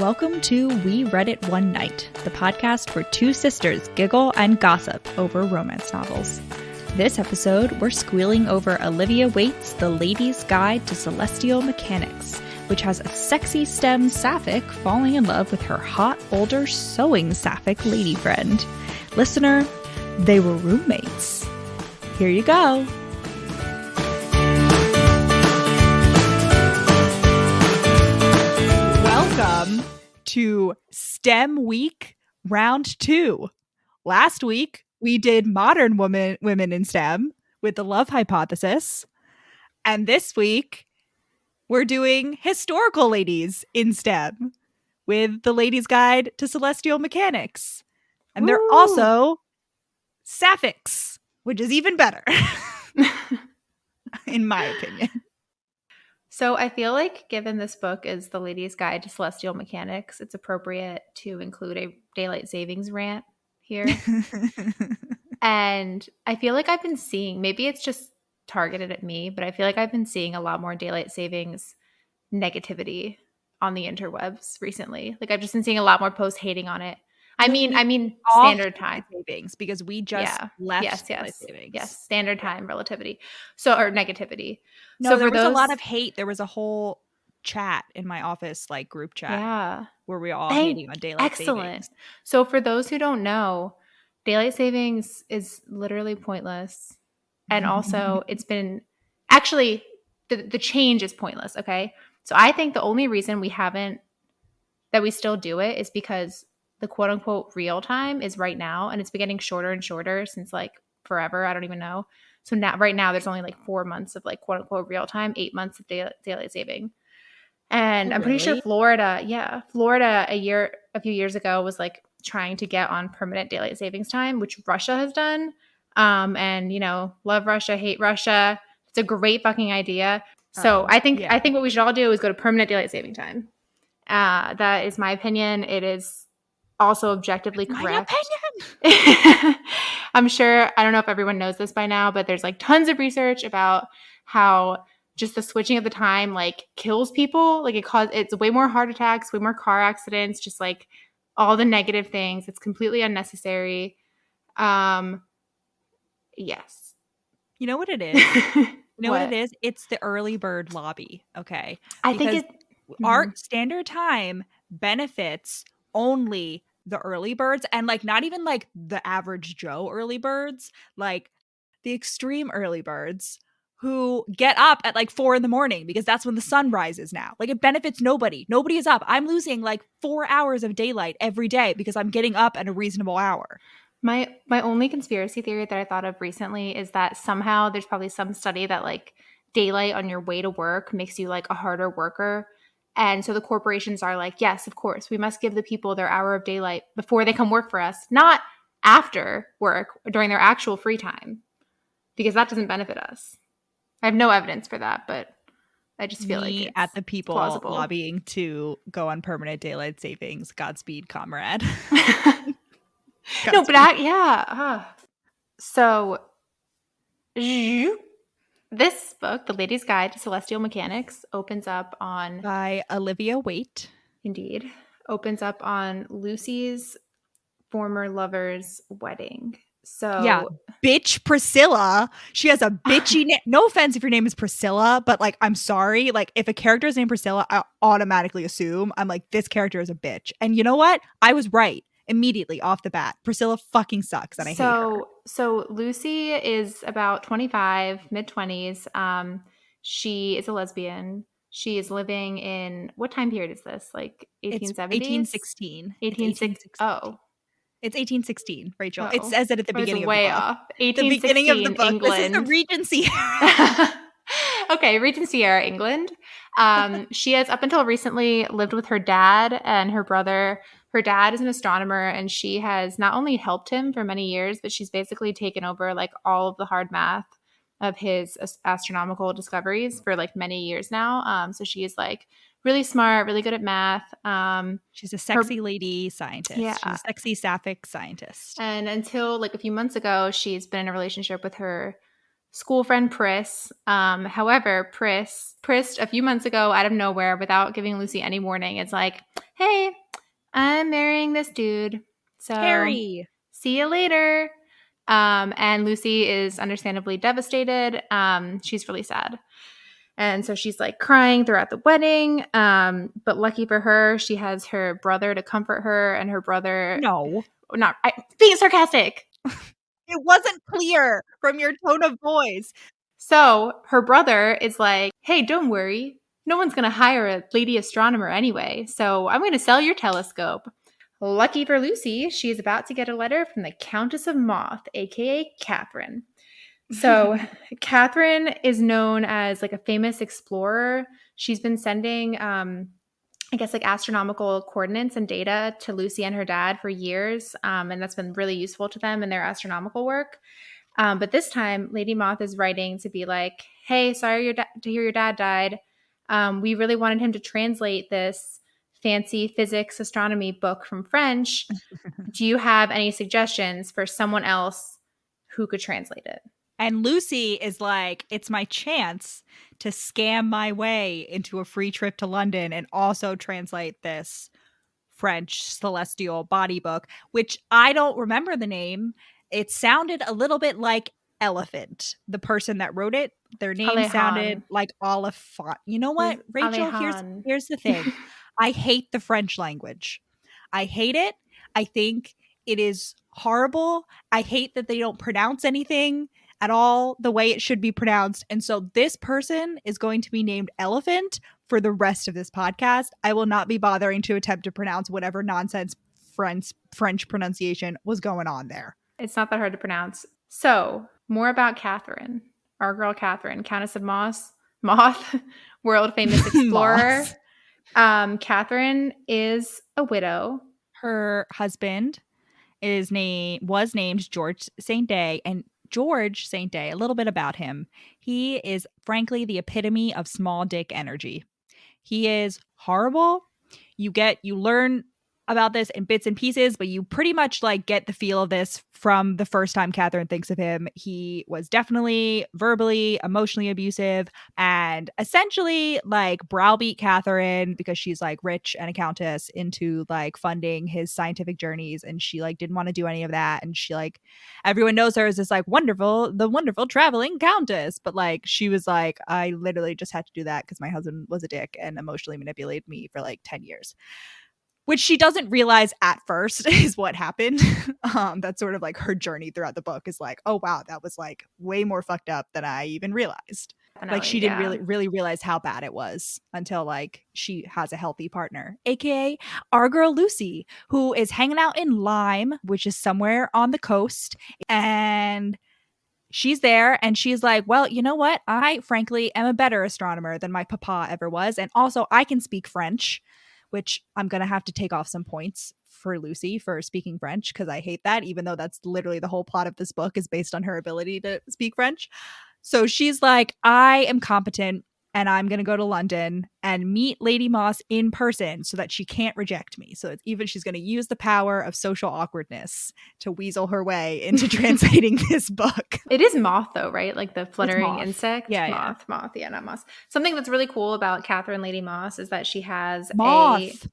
Welcome to We Read It One Night, the podcast where two sisters giggle and gossip over romance novels. This episode, we're squealing over Olivia Waite's The Lady's Guide to Celestial Mechanics, which has a sexy STEM sapphic falling in love with her hot, older, sewing sapphic lady friend. Listener, they were roommates. Here you go. Welcome to STEM Week Round 2. Last week, we did modern women in STEM with the love hypothesis. And this week, we're doing historical ladies in STEM with the Lady's Guide to Celestial Mechanics. And they're also sapphics, which is even better, in my opinion. So I feel like given this book is The Lady's Guide to Celestial Mechanics, it's appropriate to include a daylight savings rant here. And I feel like I've been seeing, maybe it's just targeted at me, but I feel like I've been seeing a lot more daylight savings negativity on the interwebs recently. Like I've just been seeing a lot more posts hating on it. I mean standard time savings, because we just left daylight savings. Yes, standard time relativity. Or negativity. No, so there was a lot of hate. There was a whole chat in my office, like group chat, where we all hating on daylight savings. So for those who don't know, daylight savings is literally pointless. And also it's been actually the change is pointless, okay? So I think the only reason we still do it is because the quote unquote real time is right now, and it's been getting shorter and shorter since like forever. I don't even know. So now, right now, there's only like 4 months of like quote unquote real time, 8 months of daylight saving. And I'm pretty sure Florida a few years ago was like trying to get on permanent daylight savings time, which Russia has done. And you know, love Russia, hate Russia. It's a great fucking idea. So I think what we should all do is go to permanent daylight saving time. That is my opinion. It is also objectively correct. My opinion. I'm sure, I don't know if everyone knows this by now, but there's like tons of research about how just the switching of the time like kills people. Like it's way more heart attacks, way more car accidents, just like all the negative things. It's completely unnecessary. Yes. You know what it is? What it is? It's the early bird lobby, okay? Our standard time benefits only the early birds, and like not even like the average Joe early birds, like the extreme early birds who get up at like 4 a.m. because that's when the sun rises now. Like it benefits nobody. Nobody is up. I'm losing like 4 hours of daylight every day because I'm getting up at a reasonable hour. My only conspiracy theory that I thought of recently is that somehow there's probably some study that like daylight on your way to work makes you like a harder worker. And so the corporations are like, yes, of course, we must give the people their hour of daylight before they come work for us, not after work during their actual free time, because that doesn't benefit us. I have no evidence for that, but I just feel like it's at the people plausible. Lobbying to go on permanent daylight savings. Godspeed, comrade. Godspeed. No, but So this book, The Lady's Guide to Celestial Mechanics, opens up on... by Olivia Waite. Indeed. Opens up on Lucy's former lover's wedding. So... yeah, bitch Priscilla. She has a bitchy name. No offense if your name is Priscilla, but like, I'm sorry. Like, if a character is named Priscilla, I automatically assume I'm like, this character is a bitch. And you know what? I was right. Immediately off the bat, Priscilla fucking sucks, and I hate her. So Lucy is about 25, mid-20s. She is a lesbian. She is living in, what time period is this? Like 1870s? 1816. 1816. Oh. It's 1816, Rachel. It says it at the beginning of the book. Way off. 1816, the beginning of the book. England. This is the Regency Era. Okay, Regency Era, England. She has, up until recently, lived with her dad and her brother. Her dad is an astronomer, and she has not only helped him for many years, but she's basically taken over like all of the hard math of his astronomical discoveries for like many years now. So she is like really smart, really good at math. She's a sexy lady scientist. Yeah. She's a sexy sapphic scientist. And until like a few months ago, she's been in a relationship with her school friend Priss. However, Priss a few months ago out of nowhere without giving Lucy any warning. It's like, hey, I'm marrying this dude. So Carrie. See you later. And Lucy is understandably devastated. She's really sad. And so she's like crying throughout the wedding. But lucky for her, she has her brother to comfort her, and her brother. No. Being sarcastic. It wasn't clear from your tone of voice. So her brother is like, hey, don't worry. No one's going to hire a lady astronomer anyway. So I'm going to sell your telescope. Lucky for Lucy, she is about to get a letter from the Countess of Moth, aka Catherine. So Catherine is known as like a famous explorer. She's been sending, I guess, like astronomical coordinates and data to Lucy and her dad for years. And that's been really useful to them in their astronomical work. But this time, Lady Moth is writing to be like, hey, sorry to hear your dad died. We really wanted him to translate this fancy physics astronomy book from French. Do you have any suggestions for someone else who could translate it? And Lucy is like, it's my chance to scam my way into a free trip to London and also translate this French celestial body book, which I don't remember the name. It sounded a little bit like Elephant, the person that wrote it. Their name sounded like Oliphant. You know what, Rachel? Here's the thing. I hate the French language. I hate it. I think it is horrible. I hate that they don't pronounce anything at all the way it should be pronounced. And so this person is going to be named Elephant for the rest of this podcast. I will not be bothering to attempt to pronounce whatever nonsense French pronunciation was going on there. It's not that hard to pronounce. So, more about Catherine, our girl Catherine, Countess of Moth, world famous explorer. Catherine is a widow. Her husband was named George St. Day, and George St. Day, a little bit about him. He is frankly the epitome of small dick energy. He is horrible. You learn about this in bits and pieces, but you pretty much like get the feel of this from the first time Catherine thinks of him. He was definitely verbally, emotionally abusive, and essentially like browbeat Catherine because she's like rich and a countess into like funding his scientific journeys, and she like didn't want to do any of that. And she like everyone knows her as this like wonderful traveling countess, but like she was like, I literally just had to do that because my husband was a dick and emotionally manipulated me for like 10 years. Which she doesn't realize at first is what happened. That's sort of like her journey throughout the book is like, oh wow, that was like way more fucked up than I even realized. Definitely, like she didn't really realize how bad it was until like she has a healthy partner, aka our girl Lucy, who is hanging out in Lyme, which is somewhere on the coast, and she's there and she's like, well, you know what? I frankly am a better astronomer than my papa ever was, and also I can speak French, which I'm going to have to take off some points for Lucy for speaking French because I hate that, even though that's literally the whole plot of this book is based on her ability to speak French. So she's like, I am competent and I'm going to go to London and meet Lady Moss in person so that she can't reject me. So she's going to use the power of social awkwardness to weasel her way into translating this book. It is moth though, right? Like the fluttering insect. Yeah, moth. Yeah, not moss. Something that's really cool about Catherine Lady Moss is that she has Moth.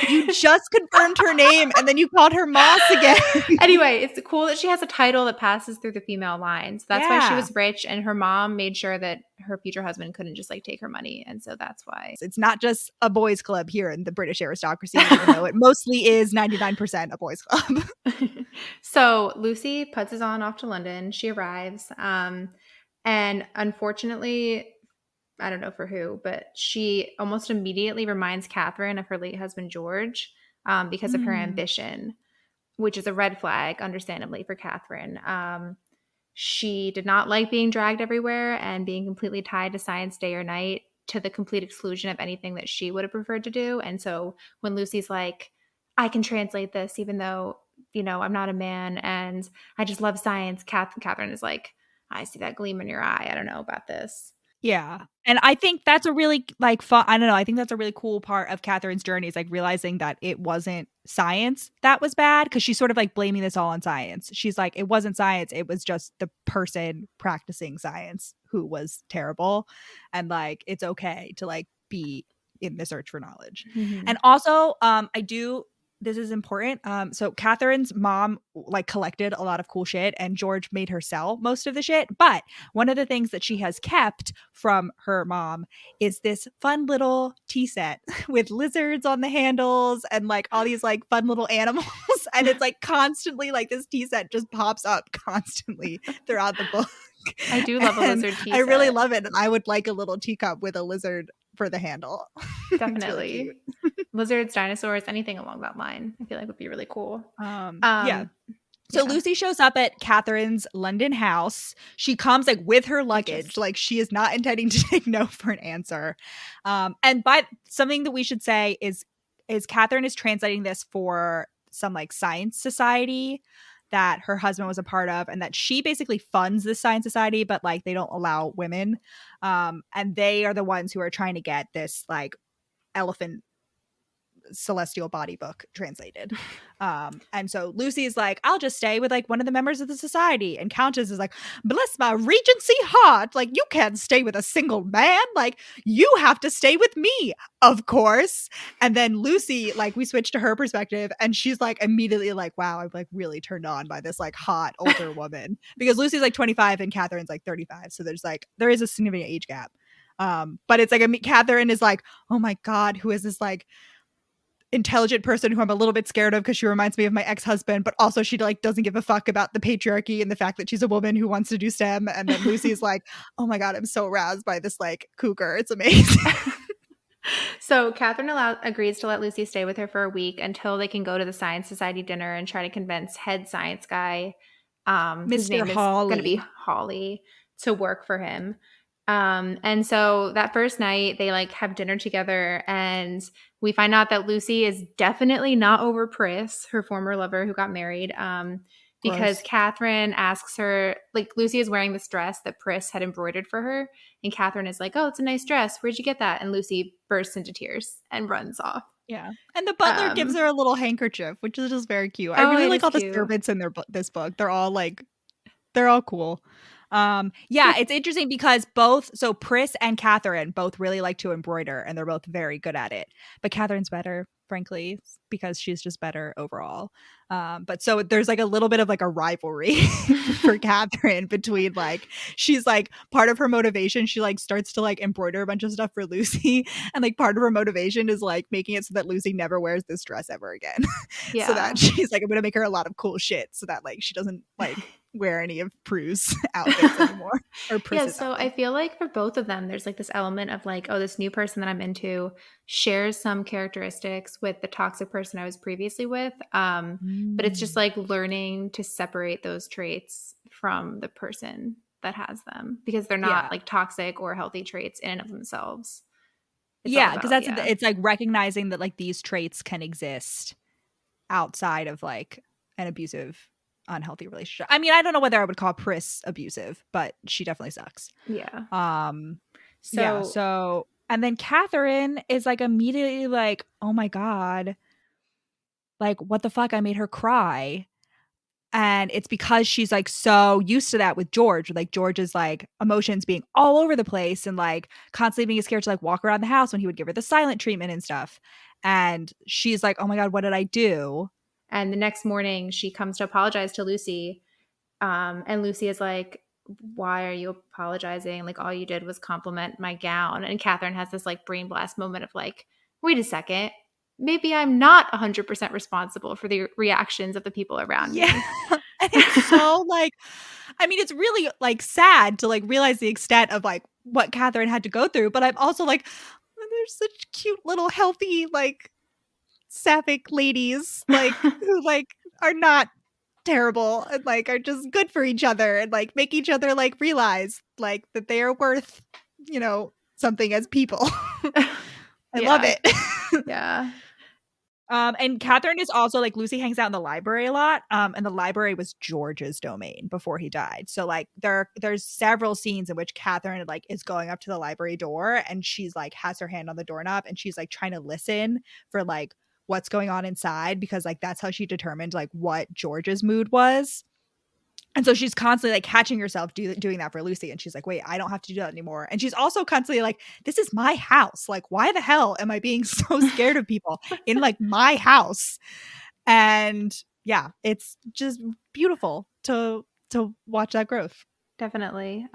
You just confirmed her name and then you called her Moss again. Anyway, it's cool that she has a title that passes through the female line. So that's why she was rich, and her mom made sure that her future husband couldn't just like take her money. And so that's why. It's not just a boys' club here in the British aristocracy, even though it mostly is 99% a boys' club. So Lucy puts on off to London. She arrives. And unfortunately, I don't know for who, but she almost immediately reminds Catherine of her late husband, George, because of her ambition, which is a red flag, understandably, for Catherine. She did not like being dragged everywhere and being completely tied to science day or night to the complete exclusion of anything that she would have preferred to do. And so when Lucy's like, I can translate this even though, you know, I'm not a man and I just love science, Catherine is like, I see that gleam in your eye. I don't know about this. Yeah. And I think that's a really like fun, I don't know, I think that's a really cool part of Catherine's journey, is like realizing that it wasn't science that was bad, because she's sort of like blaming this all on science. She's like, it wasn't science, it was just the person practicing science who was terrible, and like it's okay to like be in the search for knowledge. Mm-hmm. And also I do, this is important. So Catherine's mom like collected a lot of cool shit, and George made her sell most of the shit. But one of the things that she has kept from her mom is this fun little tea set with lizards on the handles and like all these like fun little animals. And it's like constantly like this tea set just pops up constantly throughout the book. I do love a lizard tea set. I really love it. And I would like a little teacup with a lizard for the handle. Definitely. Really lizards, dinosaurs, anything along that line, I feel like would be really cool. Yeah. So yeah. Lucy shows up at Catherine's London house. She comes like with her luggage. Like she is not intending to take no for an answer. And by something that we should say is Catherine is translating this for some like science society that her husband was a part of, and that she basically funds this science society, but like they don't allow women. And they are the ones who are trying to get this like elephant celestial body book translated. And so Lucy's like, I'll just stay with like one of the members of the society. And Countess is like, bless my Regency heart, like you can't stay with a single man, like you have to stay with me, of course. And then Lucy, like we switch to her perspective, and she's like immediately like, wow, I'm like really turned on by this like hot older woman, because Lucy's like 25 and Catherine's like 35, so there is a significant age gap. But it's like Catherine is like, oh my god, who is this like intelligent person who I'm a little bit scared of because she reminds me of my ex-husband, but also she like doesn't give a fuck about the patriarchy and the fact that she's a woman who wants to do STEM. And then Lucy's like, oh my god, I'm so aroused by this like cougar, it's amazing. So Catherine agrees to let Lucy stay with her for a week until they can go to the Science Society dinner and try to convince head science guy, whose name is going to be Holly, to work for him. And so that first night they like have dinner together, and we find out that Lucy is definitely not over Priss, her former lover who got married. Because Catherine asks her, like Lucy is wearing this dress that Priss had embroidered for her. And Catherine is like, oh, it's a nice dress. Where'd you get that? And Lucy bursts into tears and runs off. Yeah. And the butler gives her a little handkerchief, which is just very cute. I really like all the servants in this book. They're all cool. Yeah, it's interesting because so Priss and Catherine both really like to embroider, and they're both very good at it. But Catherine's better, frankly, because she's just better overall. But so there's like a little bit of like a rivalry for Catherine between like, she's like, part of her motivation, she like starts to like embroider a bunch of stuff for Lucy, and like part of her motivation is like making it so that Lucy never wears this dress ever again. Yeah. So that she's like, I'm gonna make her a lot of cool shit so that like she doesn't like wear any of Prue's outfits anymore. Or yeah, so I feel like for both of them, there's like this element of like, oh, this new person that I'm into shares some characteristics with the toxic person I was previously with. But it's just like learning to separate those traits from the person that has them, because they're not like toxic or healthy traits in and of themselves. Because it's like recognizing that like these traits can exist outside of like an abusive, unhealthy relationship. I mean, I don't know whether I would call Priss abusive, but she definitely sucks. Yeah. So and then Catherine is like immediately like, oh my god, like what the fuck, I made her cry. And it's because she's like so used to that with George. Like George's like emotions being all over the place and like constantly being scared to like walk around the house when he would give her the silent treatment and stuff. And she's like, oh my god, what did I do? And the next morning she comes to apologize to Lucy. And Lucy is like, why are you apologizing? Like all you did was compliment my gown. And Catherine has this like brain blast moment of like, wait a second, maybe I'm not 100% responsible for the reactions of the people around me. And it's so like, I mean, it's really like sad to like realize the extent of like what Catherine had to go through. But I'm also like, there's such cute little healthy like sapphic ladies like who like are not terrible and like are just good for each other and like make each other like realize like that they are worth, you know, something as people. I love it. Yeah. And Catherine is also like, Lucy hangs out in the library a lot. And the library was George's domain before he died. So like there's several scenes in which Catherine like is going up to the library door and she's like has her hand on the doorknob and she's like trying to listen for like what's going on inside, because like that's how she determined like what George's mood was. And so she's constantly like catching herself doing that for Lucy. And she's like, wait, I don't have to do that anymore. And she's also constantly like, this is my house. Like, why the hell am I being so scared of people in like my house? And yeah, it's just beautiful to watch that growth. Definitely.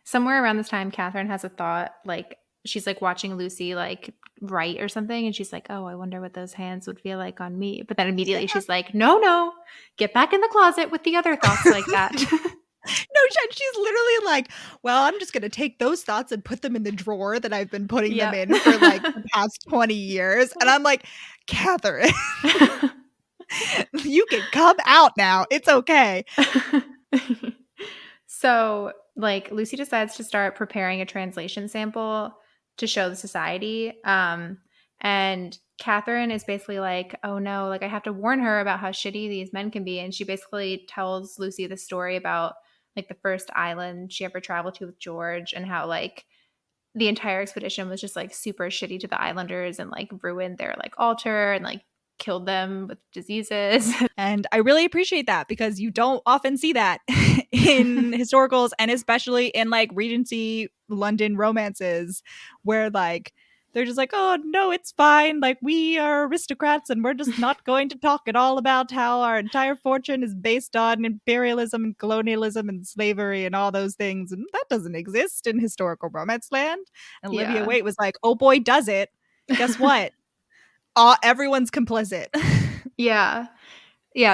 Somewhere around this time, Catherine has a thought, like she's like watching Lucy like write or something, and she's like, "Oh, I wonder what those hands would feel like on me." But then immediately she's like, "No, get back in the closet with the other thoughts like that." No, she's literally like, well, I'm just going to take those thoughts and put them in the drawer that I've been putting them in for like the past 20 years. And I'm like, Catherine, you can come out now. It's okay. So, like, Lucy decides to start preparing a translation sample to show the society. And Catherine is basically like, oh no, like I have to warn her about how shitty these men can be. And she basically tells Lucy the story about like the first island she ever traveled to with George and how like the entire expedition was just like super shitty to the islanders and like ruined their like altar and like killed them with diseases. And I really appreciate that because you don't often see that in historicals, and especially in like Regency London romances where like they're just like, oh no, it's fine, like we are aristocrats and we're just not going to talk at all about how our entire fortune is based on imperialism and colonialism and slavery and all those things, and that doesn't exist in historical romance land. And Olivia Waite was like, oh boy, does it. Guess what? Everyone's complicit. Yeah.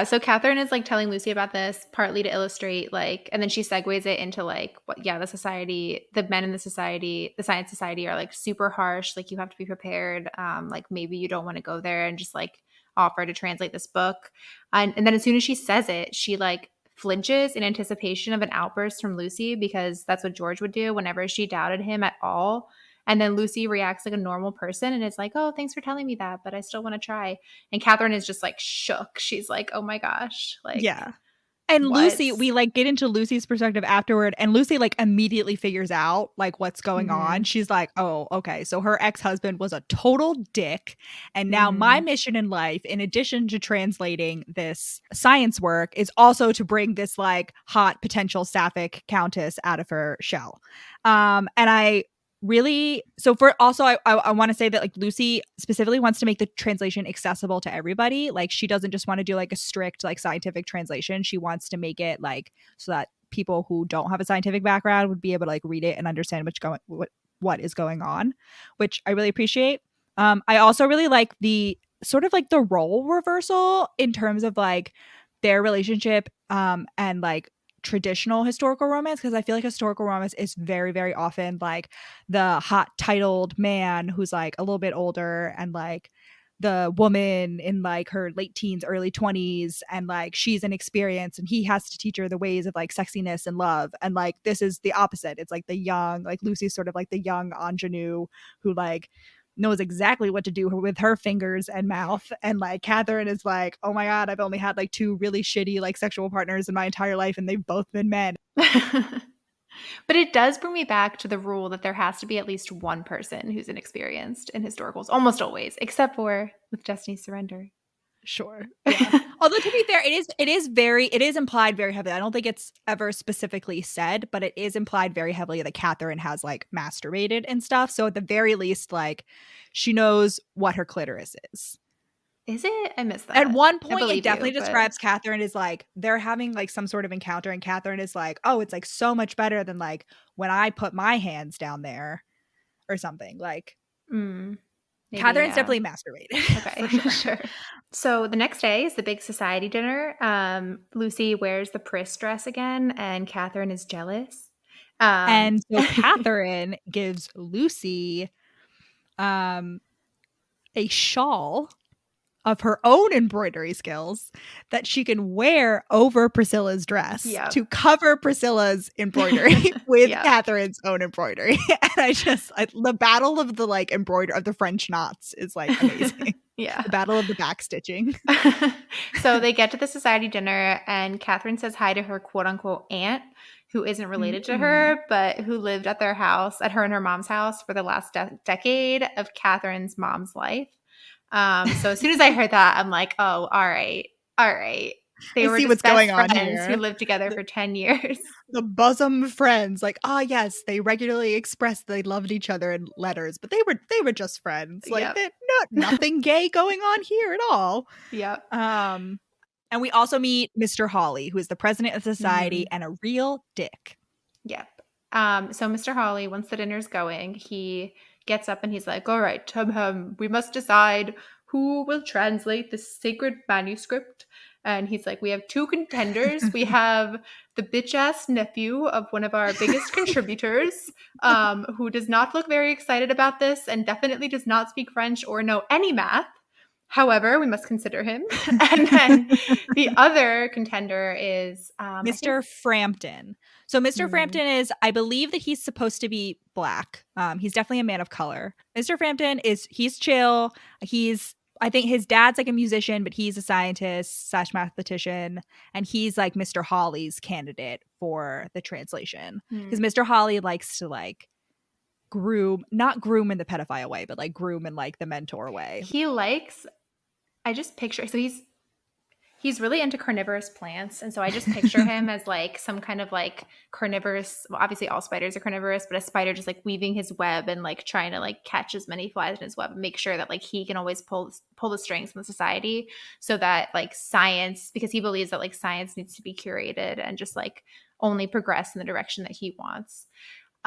So Catherine is like telling Lucy about this partly to illustrate like, and then she segues it into like, what, the society, the men in the society, the science society are like super harsh. Like you have to be prepared. Like maybe you don't want to go there, and just like offer to translate this book. And then as soon as she says it, she like flinches in anticipation of an outburst from Lucy, because that's what George would do whenever she doubted him at all. And then Lucy reacts like a normal person and is like, oh, thanks for telling me that, but I still want to try. And Catherine is just like shook. She's like, oh my gosh. Like, yeah. And what? Lucy, we like get into Lucy's perspective afterward, and Lucy like immediately figures out like what's going on. She's like, oh, okay. So her ex-husband was a total dick. And now my mission in life, in addition to translating this science work, is also to bring this like hot potential sapphic countess out of her shell. And I really, so for also I want to say that like Lucy specifically wants to make the translation accessible to everybody. Like she doesn't just want to do like a strict like scientific translation. She wants to make it like so that people who don't have a scientific background would be able to like read it and understand what is going on, which I really appreciate. I also really like the sort of like the role reversal in terms of like their relationship and like traditional historical romance, because I feel like historical romance is very, very often like the hot titled man who's like a little bit older, and like the woman in like her late teens, early 20s, and like she's inexperienced and he has to teach her the ways of like sexiness and love. And like this is the opposite. It's like the young, like Lucy's sort of like the young ingenue who like knows exactly what to do with her fingers and mouth. And like Catherine is like, oh my god, I've only had like 2 really shitty like sexual partners in my entire life and they've both been men. But it does bring me back to the rule that there has to be at least one person who's inexperienced in historicals, almost always, except for with Destiny's Surrender. Sure. Yeah. Although to be fair, it is implied very heavily. I don't think it's ever specifically said, but it is implied very heavily that Catherine has like masturbated and stuff. So at the very least, like she knows what her clitoris is. Is it? I missed that. At one point, it definitely describes Catherine as like they're having like some sort of encounter, and Catherine is like, oh, it's like so much better than like when I put my hands down there or something. Like Maybe, Catherine's definitely masturbated. Okay, sure. So the next day is the big society dinner. Lucy wears the Priss dress again, and Catherine is jealous. And so Catherine gives Lucy a shawl of her own embroidery skills that she can wear over Priscilla's dress to cover Priscilla's embroidery with Catherine's own embroidery. And the battle of the like embroidery of the French knots is like amazing. Yeah. The battle of the backstitching. So they get to the society dinner, and Catherine says hi to her quote-unquote aunt, who isn't related to her, but who lived at their house, at her and her mom's house, for the last decade of Catherine's mom's life. So as soon as I heard that, I'm like, oh, all right. They were just best friends who lived together for 10 years. The bosom friends, like, yes, they regularly expressed they loved each other in letters, but they were just friends. Like, nothing gay going on here at all. Yep. And we also meet Mr. Hawley, who is the president of the society and a real dick. Yep. So Mr. Hawley, once the dinner's going, he gets up and he's like, all right, we must decide who will translate this sacred manuscript. And he's like, we have two contenders. We have the bitch-ass nephew of one of our biggest contributors, who does not look very excited about this and definitely does not speak French or know any math. However, we must consider him. And then the other contender is Mr. Frampton. So Mr. Frampton is, I believe that he's supposed to be Black. He's definitely a man of color. Mr. Frampton he's chill. I think his dad's like a musician, but he's a scientist / mathematician. And he's like Mr. Hawley's candidate for the translation. Because Mr. Hawley likes to like not groom in the pedophile way, but like groom in like the mentor way. I just picture, so he's really into carnivorous plants. And so I just picture him as like some kind of like carnivorous, well, obviously all spiders are carnivorous, but a spider just like weaving his web and like trying to like catch as many flies in his web and make sure that like he can always pull the strings from the society, so that like science, because he believes that like science needs to be curated and just like only progress in the direction that he wants.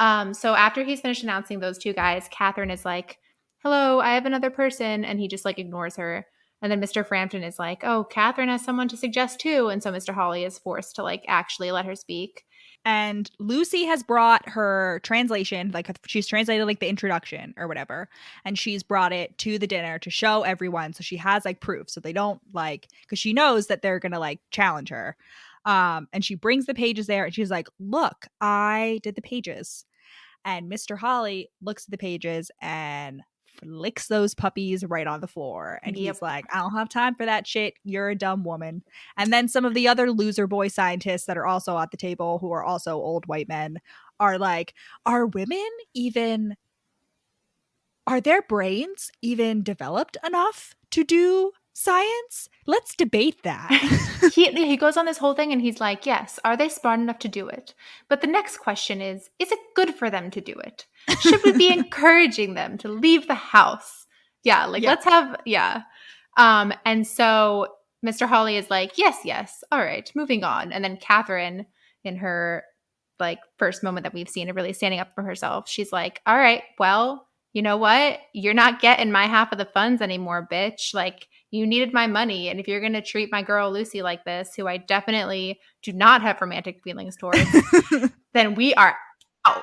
So after he's finished announcing those two guys, Catherine is like, hello, I have another person. And he just like ignores her. And then Mr. Frampton is like, oh, Catherine has someone to suggest too. And so Mr. Hawley is forced to like actually let her speak. And Lucy has brought her translation, like she's translated like the introduction or whatever. And she's brought it to the dinner to show everyone. So she has like proof. So they don't like, because she knows that they're going to like challenge her. And she brings the pages there and she's like, look, I did the pages. And Mr. Hawley looks at the pages and flicks those puppies right on the floor. And he's like, I don't have time for that shit. You're a dumb woman. And then some of the other loser boy scientists that are also at the table, who are also old white men, are like, are their brains even developed enough to do science? Let's debate that. He goes on this whole thing and he's like, yes, are they smart enough to do it? But the next question is it good for them to do it? Should we be encouraging them to leave the house? Let's have, and so Mr. Hawley is like, yes, all right, moving on. And then Catherine, in her like first moment that we've seen her really standing up for herself, she's like, all right, well, you know what? You're not getting my half of the funds anymore, bitch. Like, you needed my money. And if you're going to treat my girl Lucy like this, who I definitely do not have romantic feelings towards, then we are out.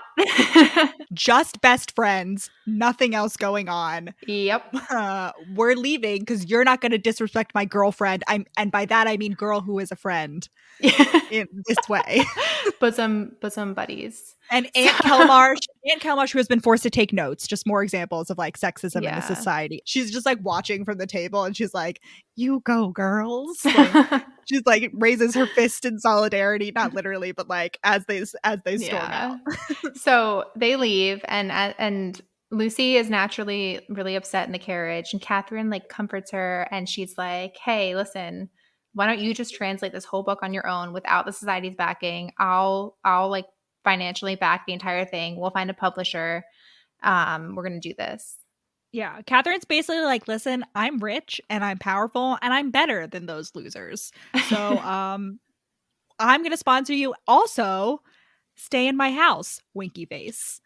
Just best friends. Nothing else going on. Yep. We're leaving because you're not going to disrespect my girlfriend. And by that, I mean girl who is a friend in this way. Bosom buddies. And Aunt Kelmarsh, who has been forced to take notes, just more examples of like sexism in the society. She's just like watching from the table and she's like, you go girls. Like, she's like raises her fist in solidarity, not literally, but like as they storm out. So they leave and Lucy is naturally really upset in the carriage, and Catherine like comforts her and she's like, hey, listen, why don't you just translate this whole book on your own without the society's backing? I'll like financially back the entire thing. We'll find a publisher. We're going to do this. Yeah. Catherine's basically like, listen, I'm rich and I'm powerful and I'm better than those losers. So I'm going to sponsor you. Also, stay in my house, winky face.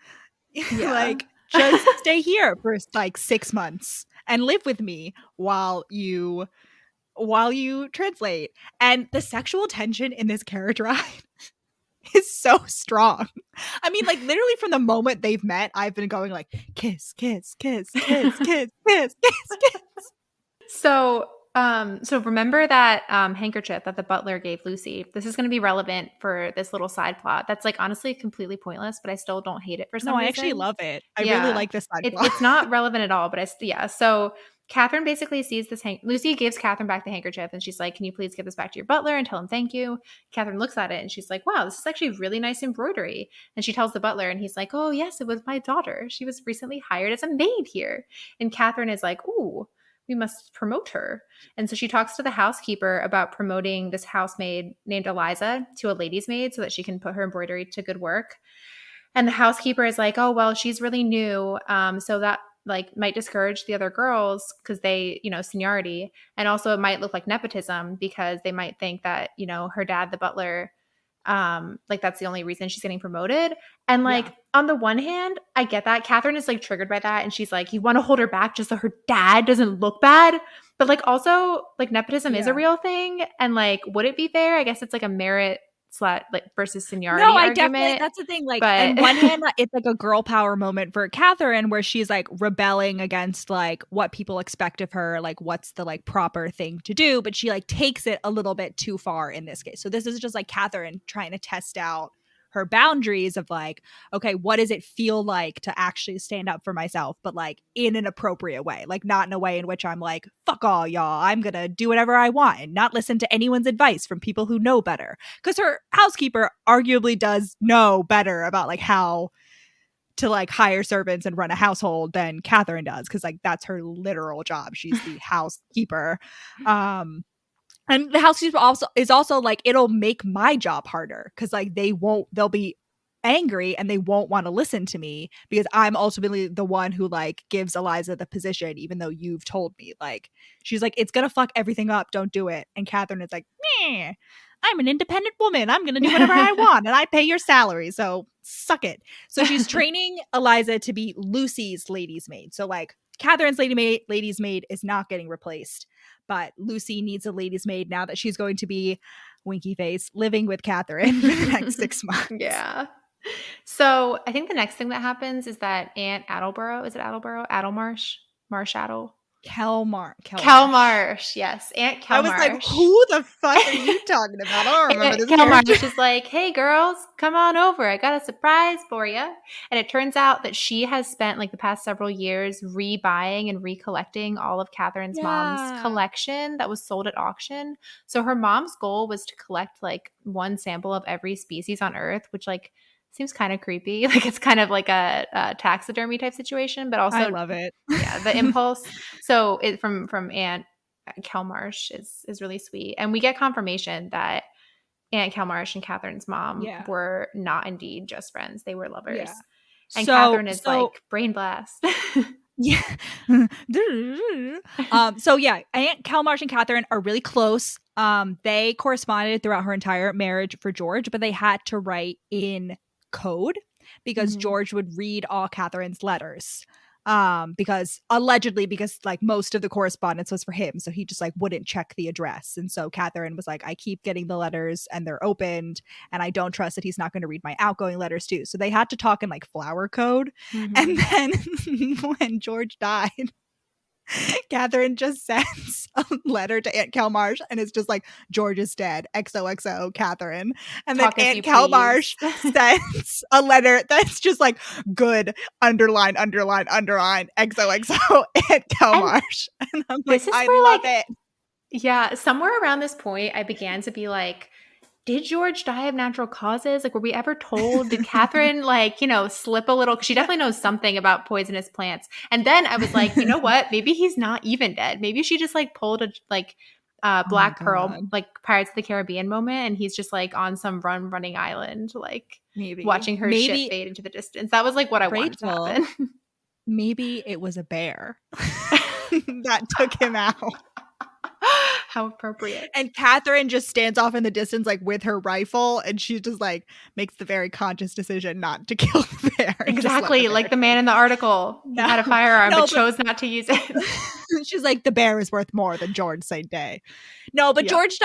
Yeah. Like, just stay here for like 6 months and live with me while you translate. And the sexual tension in this carriage ride is so strong. I mean, like literally from the moment they've met, I've been going like kiss, kiss, kiss, kiss, kiss, kiss, kiss, kiss. So remember that handkerchief that the butler gave Lucy. This is going to be relevant for this little side plot. That's like honestly completely pointless, but I still don't hate it for some reason. I actually love it. I really like this side plot. It's not relevant at all, but So Catherine basically sees this. Lucy gives Catherine back the handkerchief and she's like, can you please give this back to your butler and tell him thank you? Catherine looks at it and she's like, wow, this is actually really nice embroidery. And she tells the butler and he's like, oh, yes, it was my daughter. She was recently hired as a maid here. And Catherine is like, ooh, we must promote her. And so she talks to the housekeeper about promoting this housemaid named Eliza to a lady's maid so that she can put her embroidery to good work. And the housekeeper is like, oh, well, she's really new. So that like might discourage the other girls because they, seniority. And also it might look like nepotism because they might think that, her dad, the butler, like that's the only reason she's getting promoted. And like on the one hand, I get that. Catherine is like triggered by that. And she's like, you want to hold her back just so her dad doesn't look bad. But like also like nepotism is a real thing. And like, would it be fair? I guess it's like a merit like versus seniority argument. That's the thing. Like, on one hand, it's like a girl power moment for Catherine where she's like rebelling against like what people expect of her, like what's the like proper thing to do, but she like takes it a little bit too far in this case. So this is just like Catherine trying to test out her boundaries of like, okay, what does it feel like to actually stand up for myself, but like in an appropriate way, like not in a way in which I'm like, fuck all y'all, I'm gonna do whatever I want and not listen to anyone's advice from people who know better. Because her housekeeper arguably does know better about like how to like hire servants and run a household than Catherine does, because like that's her literal job. She's the housekeeper. And the housekeeper is also like, it'll make my job harder because like they'll be angry and they won't want to listen to me because I'm ultimately the one who like gives Eliza the position, even though you've told me. Like, she's like, it's gonna fuck everything up, don't do it. And Catherine is like, meh, I'm an independent woman, I'm gonna do whatever I want and I pay your salary, so suck it. So she's training Eliza to be Lucy's lady's maid. So like Catherine's lady's maid is not getting replaced, but Lucy needs a lady's maid now that she's going to be, winky face, living with Catherine for the next 6 months. Yeah. So I think the next thing that happens is that Aunt Attleboro, is it Attleboro? Addlemarsh? Marsh-Attle? Kelmarsh, yes. Aunt Kelmarsh. I was like, who the fuck are you talking about? I don't remember this Kelmarsh is like, hey girls, come on over. I got a surprise for you. And it turns out that she has spent like the past several years rebuying and recollecting all of Catherine's mom's collection that was sold at auction. So her mom's goal was to collect like one sample of every species on Earth, which like seems kind of creepy. Like it's kind of like a taxidermy type situation, but also I love it. Yeah, the impulse. So it from Aunt Kelmarsh is really sweet, and we get confirmation that Aunt Kelmarsh and Catherine's mom were not indeed just friends; they were lovers. Yeah. And Catherine is like brain blast. Yeah. So yeah, Aunt Kelmarsh and Catherine are really close. They corresponded throughout her entire marriage for George, but they had to write in code because George would read all Catherine's letters. Because like most of the correspondence was for him, so he just like wouldn't check the address. And so Catherine was like, I keep getting the letters and they're opened and I don't trust that he's not going to read my outgoing letters too. So they had to talk in like flower code. And then when George died, Catherine just sends a letter to Aunt Kelmarsh and it's just like, George is dead, XOXO Catherine. And then Aunt Kelmarsh sends a letter that's just like, good, underline, XOXO Aunt Kelmarsh. And I'm like, I love it. Yeah, somewhere around this point, I began to be like, did George die of natural causes? Like, were we ever told? Did Catherine, like, slip a little? Because she definitely knows something about poisonous plants. And then I was like, you know what? Maybe he's not even dead. Maybe she just, like, pulled a, like, Black Pearl, like, Pirates of the Caribbean moment. And he's just, like, on some running island, like, watching her ship fade into the distance. That was, like, what I wanted to happen. Maybe it was a bear that took him out. How appropriate. And Catherine just stands off in the distance, like with her rifle, and she just like makes the very conscious decision not to kill the bear. Exactly, like the man in the article. He had a firearm but chose not to use it. She's like, the bear is worth more than George same day. No, but George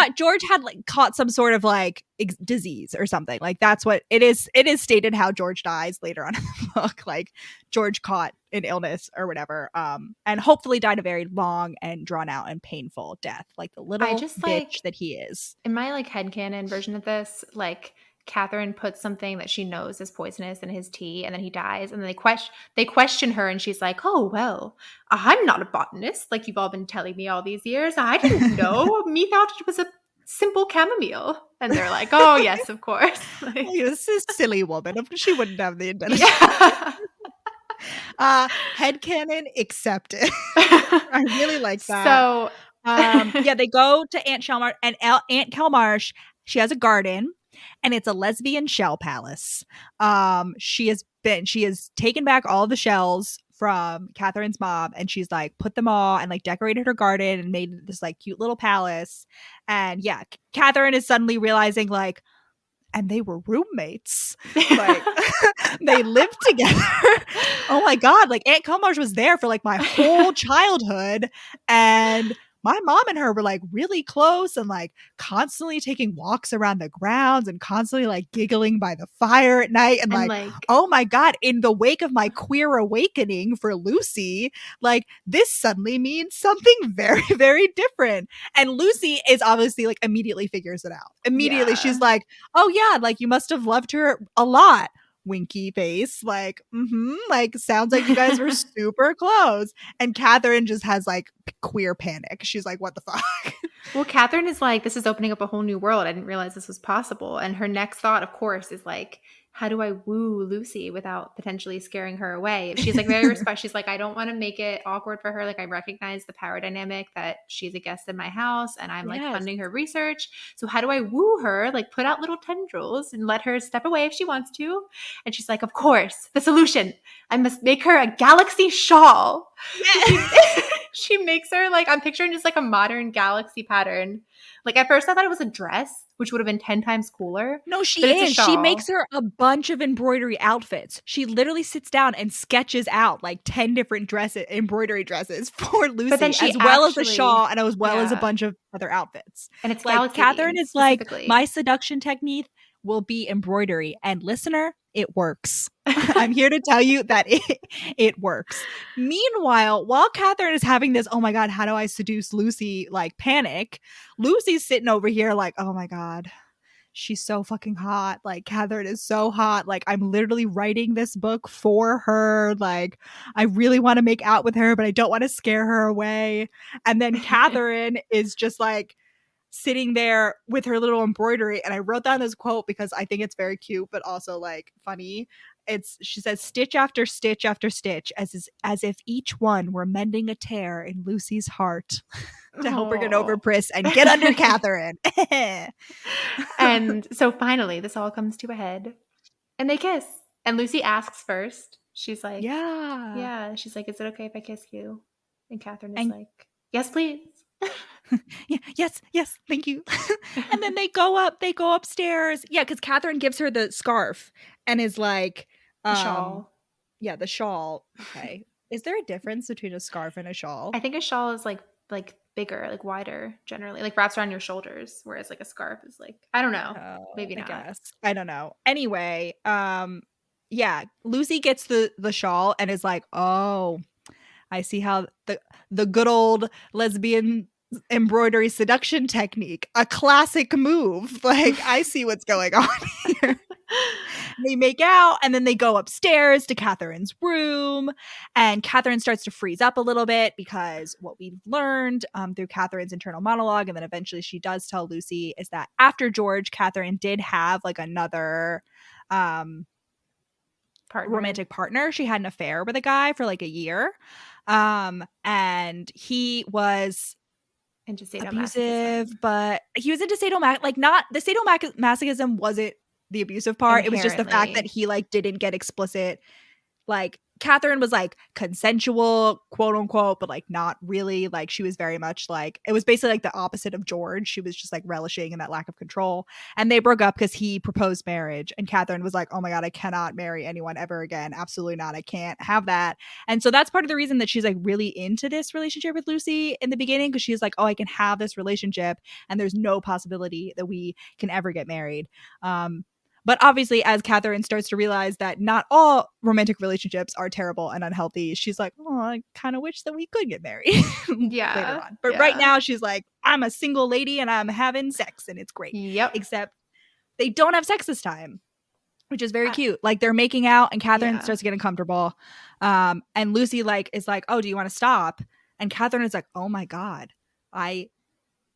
had like caught some sort of like disease or something. Like that's what it is. It is stated how George dies later on in the book. Like George caught an illness or whatever, and hopefully died a very long and drawn out and painful death, like the little bitch that he is. In my like headcanon version of this, like Catherine puts something that she knows is poisonous in his tea, and then he dies. And then they question her, and she's like, "Oh well, I'm not a botanist like you've all been telling me all these years. I didn't know. Me thought it was a simple chamomile." And they're like, "Oh yes, of course." Like, this is silly woman. She wouldn't have the intelligence. yeah. Headcanon accepted. I really like that. So yeah, they go to Aunt Kelmarsh, and Aunt Kelmarsh, she has a garden, and it's a lesbian shell palace. She has taken back all the shells from Catherine's mom, and she's like put them all and like decorated her garden and made this like cute little palace. And yeah, Catherine is suddenly realizing like, and they were roommates. Like they lived together. Oh my god, like Aunt Kelmarsh was there for like my whole childhood, and my mom and her were like really close and like constantly taking walks around the grounds and constantly like giggling by the fire at night. And like, oh my god, in the wake of my queer awakening for Lucy, like this suddenly means something very, very different. And Lucy is obviously like immediately figures it out. Immediately, she's like, oh yeah, like you must have loved her a lot. Winky face, like, like sounds like you guys were super close. And Catherine just has like queer panic. She's like, what the fuck? Well, Catherine is like, this is opening up a whole new world. I didn't realize this was possible. And her next thought, of course, is like, how do I woo Lucy without potentially scaring her away? She's like very respectful. She's like, I don't want to make it awkward for her. Like I recognize the power dynamic that she's a guest in my house and I'm like funding her research. So how do I woo her? Like put out little tendrils and let her step away if she wants to. And she's like, of course, the solution. I must make her a galaxy shawl. Yeah. She makes her like, I'm picturing just like a modern galaxy pattern. Like at first I thought it was a dress, which would have been 10 times cooler. No, she is. She makes her a bunch of embroidery outfits. She literally sits down and sketches out like 10 different embroidery dresses for Lucy, as well as a shawl and as well as a bunch of other outfits. And it's like Catherine is like, my seduction technique will be embroidery. And listener, it works. I'm here to tell you that it works. Meanwhile, while Catherine is having this, oh my god, how do I seduce Lucy, like panic, Lucy's sitting over here like, oh my god, she's so fucking hot. Like Catherine is so hot. Like I'm literally writing this book for her. Like I really want to make out with her, but I don't want to scare her away. And then Catherine is just like sitting there with her little embroidery, and I wrote down this quote because I think it's very cute but also like funny. She says, stitch after stitch after stitch, as if each one were mending a tear in Lucy's heart to help her get over Priss and get under Catherine. And so finally this all comes to a head and they kiss, and Lucy asks first. She's like, yeah, she's like, is it okay if I kiss you? And Catherine is like, yes please. Yeah, yes, thank you. And then they go upstairs. Yeah, because Catherine gives her the scarf and is like, the shawl. Yeah, the shawl. Okay. Is there a difference between a scarf and a shawl? I think a shawl is like bigger, like wider, generally, like wraps around your shoulders, whereas like a scarf is like, I don't know, maybe not. I don't know. Anyway, yeah, Lucy gets the shawl and is like, oh, I see how the good old lesbian embroidery seduction technique, a classic move. Like I see what's going on here. They make out and then they go upstairs to Catherine's room, and Catherine starts to freeze up a little bit because what we've learned through Catherine's internal monologue, and then eventually she does tell Lucy, is that after George, Catherine did have like another romantic partner. She had an affair with a guy for like a year, and he was abusive, but he was into sadomasochism. Like not the sadomasochism wasn't the abusive part. It was just the fact that he like didn't get explicit. Like Catherine was like consensual, quote unquote, but like not really. Like she was very much like, it was basically like the opposite of George. She was just like relishing in that lack of control. And they broke up because he proposed marriage. And Catherine was like, oh my god, I cannot marry anyone ever again. Absolutely not. I can't have that. And so that's part of the reason that she's like really into this relationship with Lucy in the beginning, because she's like, oh, I can have this relationship and there's no possibility that we can ever get married. But obviously, as Catherine starts to realize that not all romantic relationships are terrible and unhealthy, she's like, oh, I kind of wish that we could get married later on. But right now, she's like, I'm a single lady and I'm having sex and it's great. Yep. Except they don't have sex this time, which is very cute. Like they're making out and Catherine starts getting comfortable. And Lucy like is like, oh, do you want to stop? And Catherine is like, oh my God, I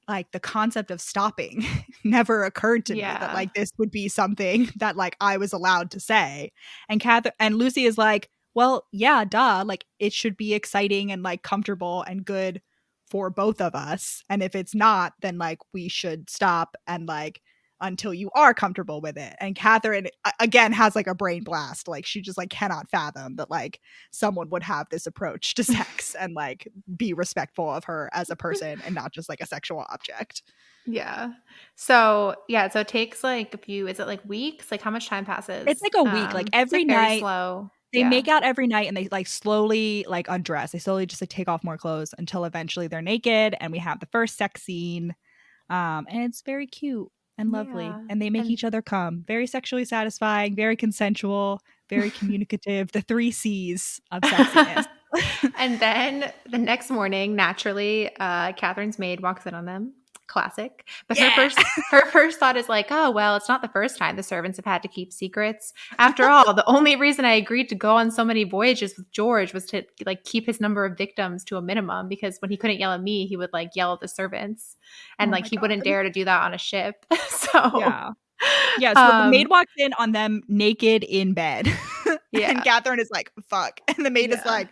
like the concept of stopping never occurred to me that like this would be something that like I was allowed to say. And Catherine and Lucy is like, well, yeah, duh. Like it should be exciting and like comfortable and good for both of us. And if it's not, then like we should stop and like until you are comfortable with it. And Catherine again has like a brain blast. Like she just like cannot fathom that like someone would have this approach to sex and like be respectful of her as a person and not just like a sexual object. Yeah. So it takes like a few, is it like weeks? Like how much time passes? It's like a week. Like every like night, slow. they make out every night and they like slowly like undress. They slowly just like take off more clothes until eventually they're naked and we have the first sex scene. And it's very cute and lovely. And they make each other come. Very sexually satisfying, very consensual, very communicative. The 3 C's of sexiness. And then the next morning, naturally, Catherine's maid walks in on them. Classic. But her first thought is like, oh, well, it's not the first time the servants have had to keep secrets. After all, the only reason I agreed to go on so many voyages with George was to like keep his number of victims to a minimum, because when he couldn't yell at me, he would like yell at the servants, and like he wouldn't dare to do that on a ship. So so the maid walks in on them naked in bed. And Catherine is like, fuck. And the maid is like,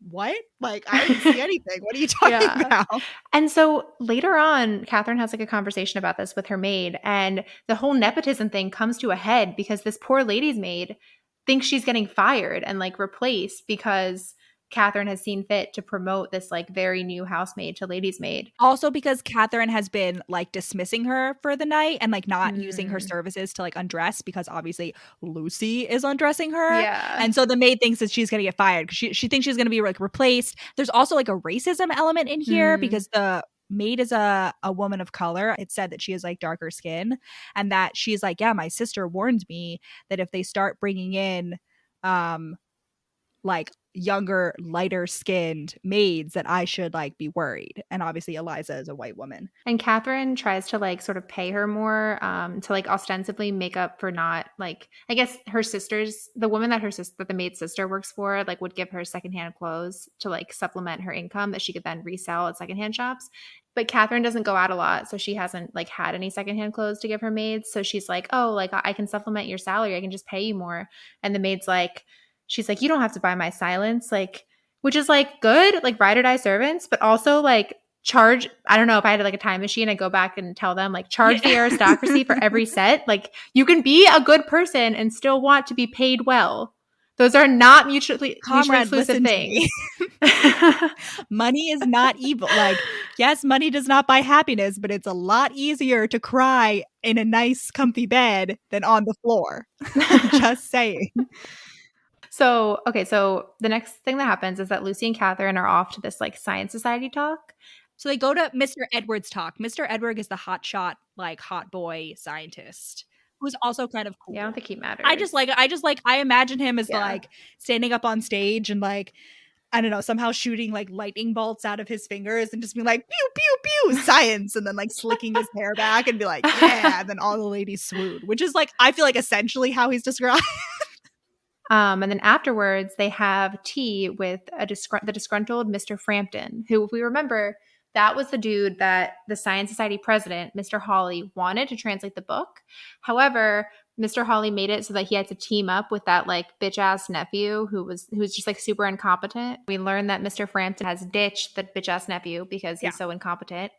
what? Like, I didn't see anything. What are you talking about? And so later on, Catherine has like a conversation about this with her maid, and the whole nepotism thing comes to a head because this poor lady's maid thinks she's getting fired and like replaced because Catherine has seen fit to promote this like very new housemaid to lady's maid. Also because Catherine has been like dismissing her for the night and like not using her services to like undress, because obviously Lucy is undressing her. And so the maid thinks that she's going to get fired because she thinks she's going to be like replaced. There's also like a racism element in here because the maid is a woman of color. It said that she has like darker skin, and that she's like, yeah, my sister warned me that if they start bringing in like younger, lighter skinned maids, that I should like be worried. And obviously Eliza is a white woman. And Catherine tries to like sort of pay her more to like ostensibly make up for not like, I guess her sisters, the woman that the maid's sister works for, like would give her secondhand clothes to like supplement her income that she could then resell at secondhand shops. But Catherine doesn't go out a lot, so she hasn't like had any secondhand clothes to give her maids. So she's like, oh, like I can supplement your salary. I can just pay you more. And the maid's like, she's like, you don't have to buy my silence, like, which is like good, like ride or die servants, but also like charge. I don't know if I had like a time machine, I go back and tell them like charge the aristocracy for every set. Like you can be a good person and still want to be paid well. Those are not mutually exclusive things. Money is not evil. Like, yes, money does not buy happiness, but it's a lot easier to cry in a nice, comfy bed than on the floor. Just saying. So the next thing that happens is that Lucy and Catherine are off to this like science society talk. So they go to Mr. Edwards' talk. Mr. Edward is the hotshot, like hot boy scientist who's also kind of cool. Yeah, I don't think he matters. I imagine him as like standing up on stage and like, I don't know, somehow shooting like lightning bolts out of his fingers and just being like, pew, pew, pew, science. And then like slicking his hair back and be like, yeah. And then all the ladies swoon, which is like, I feel like essentially how he's described. And then afterwards, they have tea with the disgruntled Mr. Frampton, who, if we remember, that was the dude that the Science Society president, Mr. Hawley, wanted to translate the book. However, Mr. Hawley made it so that he had to team up with that like bitch ass nephew who was just like super incompetent. We learned that Mr. Frampton has ditched the bitch ass nephew because he's so incompetent.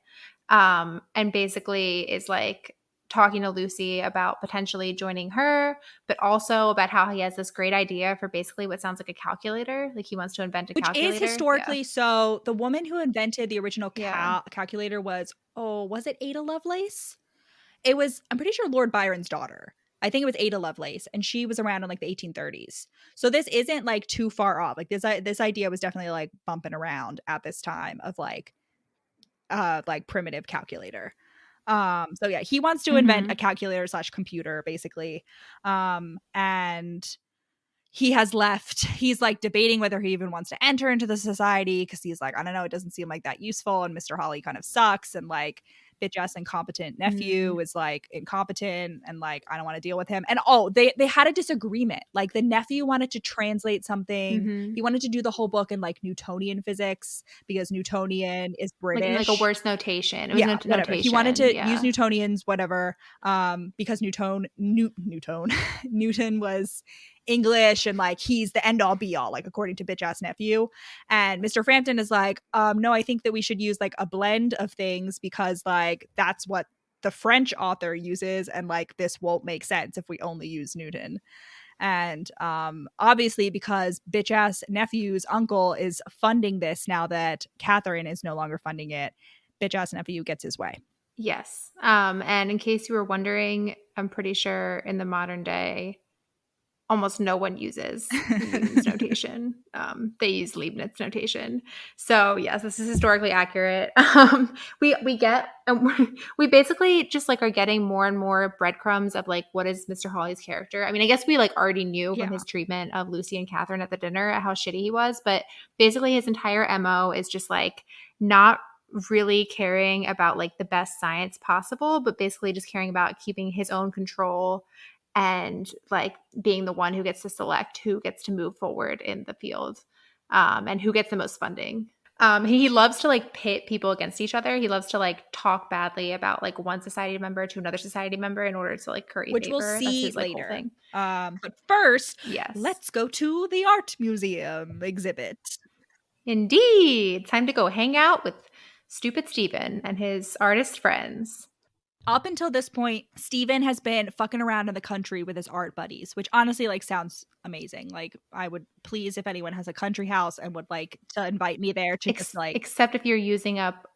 And basically is like talking to Lucy about potentially joining her, but also about how he has this great idea for basically what sounds like a calculator. Like he wants to invent a calculator. Which is historically, so the woman who invented the original calculator was it Ada Lovelace? It was, I'm pretty sure, Lord Byron's daughter. I think it was Ada Lovelace, and she was around in like the 1830s. So this isn't like too far off. Like this idea was definitely like bumping around at this time of like primitive calculator. So yeah, he wants to invent a calculator / computer basically. And he has left. He's like debating whether he even wants to enter into the society because he's like, I don't know, it doesn't seem like that useful. And Mr. Hawley kind of sucks. And like bitch ass incompetent nephew is like incompetent and like I don't want to deal with him. And they had a disagreement. Like the nephew wanted to translate something. He wanted to do the whole book in like Newtonian physics because Newtonian is British. Like in like a worse notation. It was whatever. notation. He wanted to use Newtonians, whatever, because Newton was English and like he's the end all be all, like according to bitch ass nephew. And Mr. Frampton is like, no, I think that we should use like a blend of things because like that's what the French author uses, and like this won't make sense if we only use Newton. And obviously because bitch ass nephew's uncle is funding this now that Catherine is no longer funding it, bitch ass nephew gets his way. Yes. And in case you were wondering, I'm pretty sure in the modern day, almost no one uses Newton's notation. They use Leibniz notation. So yes, this is historically accurate. We basically just like are getting more and more breadcrumbs of like what is Mr. Hawley's character. I mean, I guess we like already knew from his treatment of Lucy and Catherine at the dinner how shitty he was, but basically his entire MO is just like not really caring about like the best science possible, but basically just caring about keeping his own control and like being the one who gets to select who gets to move forward in the field, and who gets the most funding. He loves to like pit people against each other. He loves to like talk badly about like one society member to another society member in order to like curry which favor. We'll see his, like, later. whole thing. But first, yes, let's go to the art museum exhibit. Indeed, time to go hang out with Stupid Stephen and his artist friends. Up until this point, Stephen has been fucking around in the country with his art buddies, which honestly like sounds amazing. Like I would please if anyone has a country house and would like to invite me there to just like, except if you're using up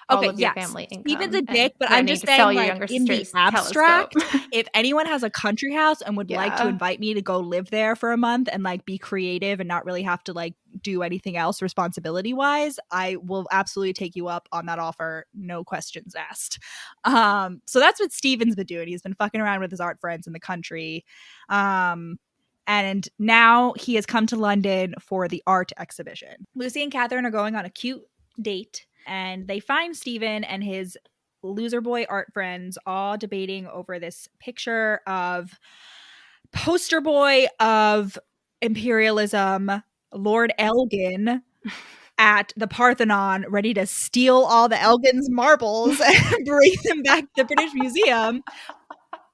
all of your family income. Stephen's a dick, but I'm just saying like in the abstract, if anyone has a country house and would like to invite me to go live there for a month and like be creative and not really have to like do anything else responsibility wise, I will absolutely take you up on that offer. No questions asked. So that's what Stephen's been doing. He's been fucking around with his art friends in the country. And now he has come to London for the art exhibition. Lucy and Catherine are going on a cute date, and they find Stephen and his loser boy art friends all debating over this picture of poster boy of imperialism, Lord Elgin, at the Parthenon, ready to steal all the Elgin's marbles and bring them back to the British Museum.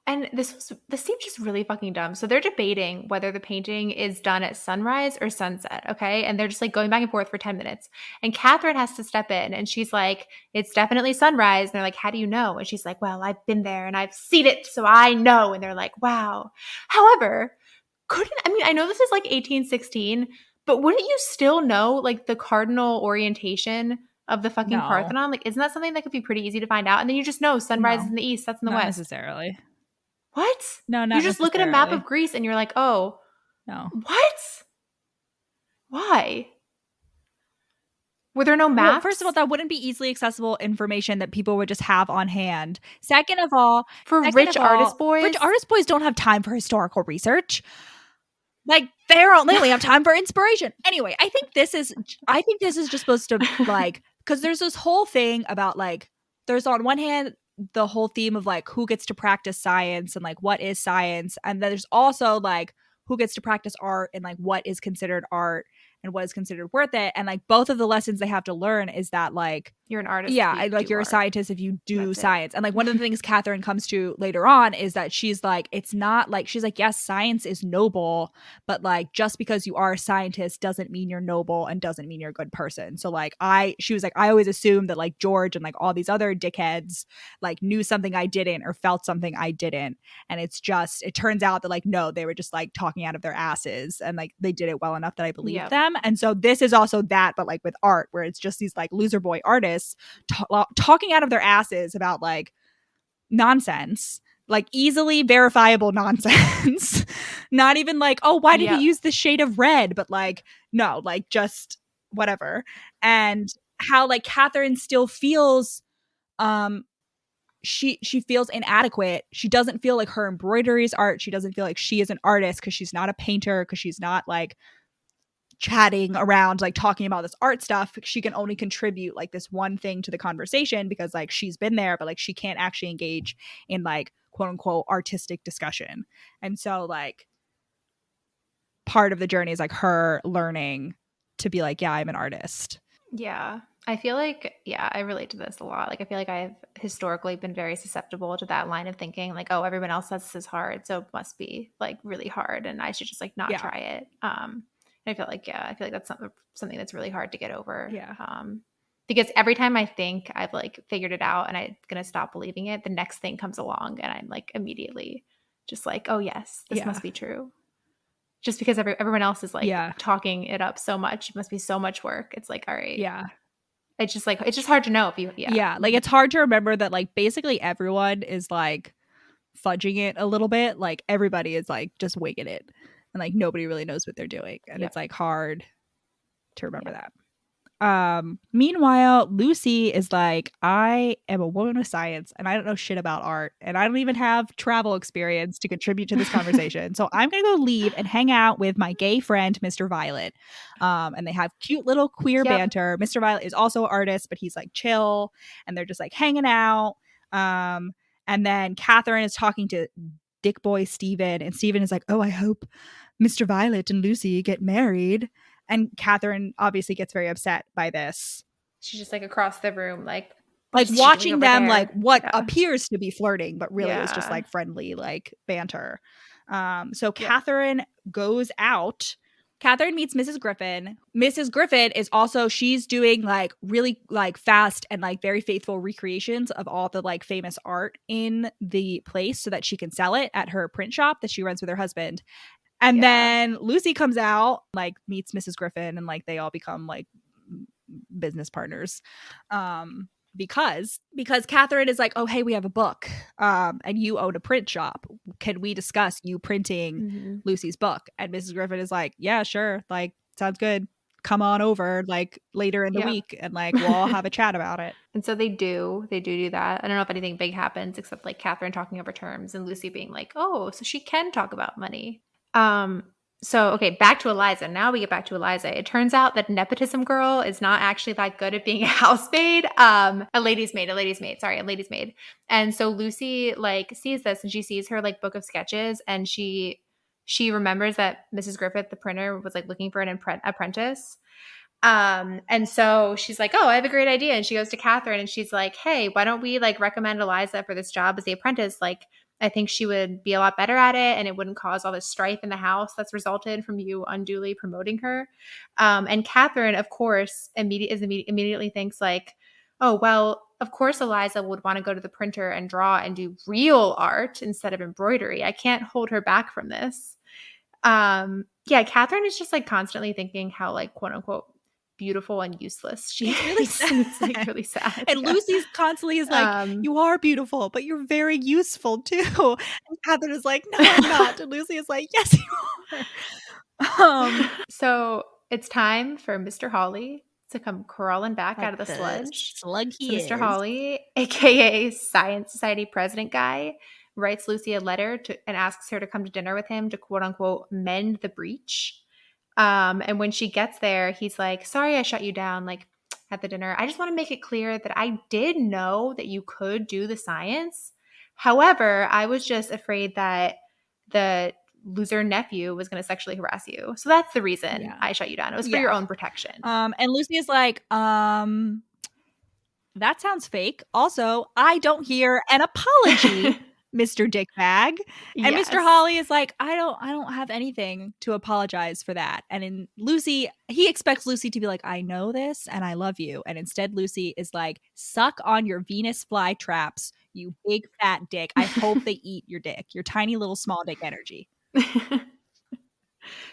And this seems just really fucking dumb. So they're debating whether the painting is done at sunrise or sunset, okay? And they're just like going back and forth for 10 minutes. And Catherine has to step in and she's like, it's definitely sunrise. And they're like, how do you know? And she's like, well, I've been there and I've seen it, so I know. And they're like, wow. However, I know this is like 1816, but wouldn't you still know like the cardinal orientation of the fucking Parthenon? Like, isn't that something that could be pretty easy to find out? And then you just know sunrise is in the east, that's in the west. Not necessarily. What? No, not you just look at a map of Greece and you're like, oh, no. What? Why? Were there no maps? Well, first of all, that wouldn't be easily accessible information that people would just have on hand. Second of all, rich artist boys don't have time for historical research. Like they only have time for inspiration. Anyway, I think this is just supposed to like, because there's this whole thing about like, there's on one hand the whole theme of like who gets to practice science and like what is science, and then there's also like who gets to practice art and like what is considered art and what is considered worth it. And like both of the lessons they have to learn is that like you're an artist. Yeah, like you're a scientist if you do science. And like one of the things Catherine comes to later on is that she's like, it's not like, she's like, yes, science is noble, but like just because you are a scientist doesn't mean you're noble and doesn't mean you're a good person. So like she was like, I always assumed that like George and like all these other dickheads like knew something I didn't or felt something I didn't. And it turns out that like, no, they were just like talking out of their asses and like they did it well enough that I believe them. And so this is also that, but like with art, where it's just these like loser boy artists talking out of their asses about like nonsense, like easily verifiable nonsense. Not even like, oh, why did he use this shade of red? But like, no, like just whatever. And how like Catherine still feels she feels inadequate. She doesn't feel like her embroidery is art. She doesn't feel like she is an artist because she's not a painter, because she's not like chatting around, like talking about this art stuff, she can only contribute like this one thing to the conversation because like she's been there, but like she can't actually engage in like quote unquote artistic discussion. And so like part of the journey is like her learning to be like, yeah, I'm an artist. Yeah. I feel like, yeah, I relate to this a lot. Like, I feel like I've historically been very susceptible to that line of thinking, like, oh, everyone else says this is hard, so it must be like really hard, and I should just like not try it. And I feel like, yeah, I feel like that's something that's really hard to get over. Yeah. Because every time I think I've like figured it out and I'm gonna stop believing it, the next thing comes along, and I'm like immediately just like, oh yes, this must be true. Just because everyone else is like talking it up so much, it must be so much work. It's like, all right. Yeah. It's just hard to know if you, yeah. Like it's hard to remember that like basically everyone is like fudging it a little bit. Like everybody is like just winging it and like nobody really knows what they're doing. And it's like hard to remember that. Meanwhile, Lucy is like, I am a woman of science and I don't know shit about art and I don't even have travel experience to contribute to this conversation. So I'm gonna go leave and hang out with my gay friend, Mr. Violet. And they have cute little queer banter. Mr. Violet is also an artist, but he's like chill and they're just like hanging out. And then Catherine is talking to Dick Boy Steven, and Steven is like, oh, I hope Mr. Violet and Lucy get married. And Catherine obviously gets very upset by this. She's just like across the room, like watching them like what appears to be flirting, but really is just like friendly, like banter. So Catherine goes out. Catherine meets Mrs. Griffin. Mrs. Griffin is also, she's doing like really like fast and like very faithful recreations of all the like famous art in the place so that she can sell it at her print shop that she runs with her husband. And then Lucy comes out, like meets Mrs. Griffin, and like they all become like business partners. Because Catherine is like, oh, hey, we have a book and you own a print shop. Can we discuss you printing Lucy's book? And Mrs. Griffin is like, yeah, sure. Like, sounds good. Come on over like later in the week and like we'll all have a chat about it. And so they do that. I don't know if anything big happens except like Catherine talking over terms and Lucy being like, oh, so she can talk about money. So, okay, back to Eliza. Now we get back to Eliza. It turns out that Nepotism girl is not actually that good at being a housemaid. A lady's maid. And so Lucy like sees this and she sees her like book of sketches and she remembers that Mrs. Griffith, the printer, was like looking for an apprentice. And so she's like, oh, I have a great idea. And she goes to Catherine and she's like, hey, why don't we like recommend Eliza for this job as the apprentice? Like, I think she would be a lot better at it and it wouldn't cause all this strife in the house that's resulted from you unduly promoting her. And Catherine, of course, immediately thinks like, oh, well, of course, Eliza would want to go to the printer and draw and do real art instead of embroidery. I can't hold her back from this. Catherine is just like constantly thinking how like quote unquote beautiful and useless she is. Really sad. It's like really sad. And Lucy's constantly is like, you are beautiful, but you're very useful too. And Catherine is like, no, I'm not. And Lucy is like, yes, you are. So it's time for Mr. Hawley to come crawling back like out of the sludge. Mr. Hawley, aka Science Society president guy, writes Lucy a letter and asks her to come to dinner with him to quote unquote mend the breach. And when she gets there, he's like, sorry, I shut you down like at the dinner. I just want to make it clear that I did know that you could do the science. However, I was just afraid that the loser nephew was going to sexually harass you. So that's the reason I shut you down. It was for your own protection. And Lucy is like, that sounds fake. Also, I don't hear an apology. Mr. Dickbag. And Mr. Hawley is like, I don't have anything to apologize for that. And in Lucy, he expects Lucy to be like, I know this and I love you. And instead Lucy is like, suck on your Venus flytraps, you big fat dick. I hope they eat your dick, your tiny little small dick energy.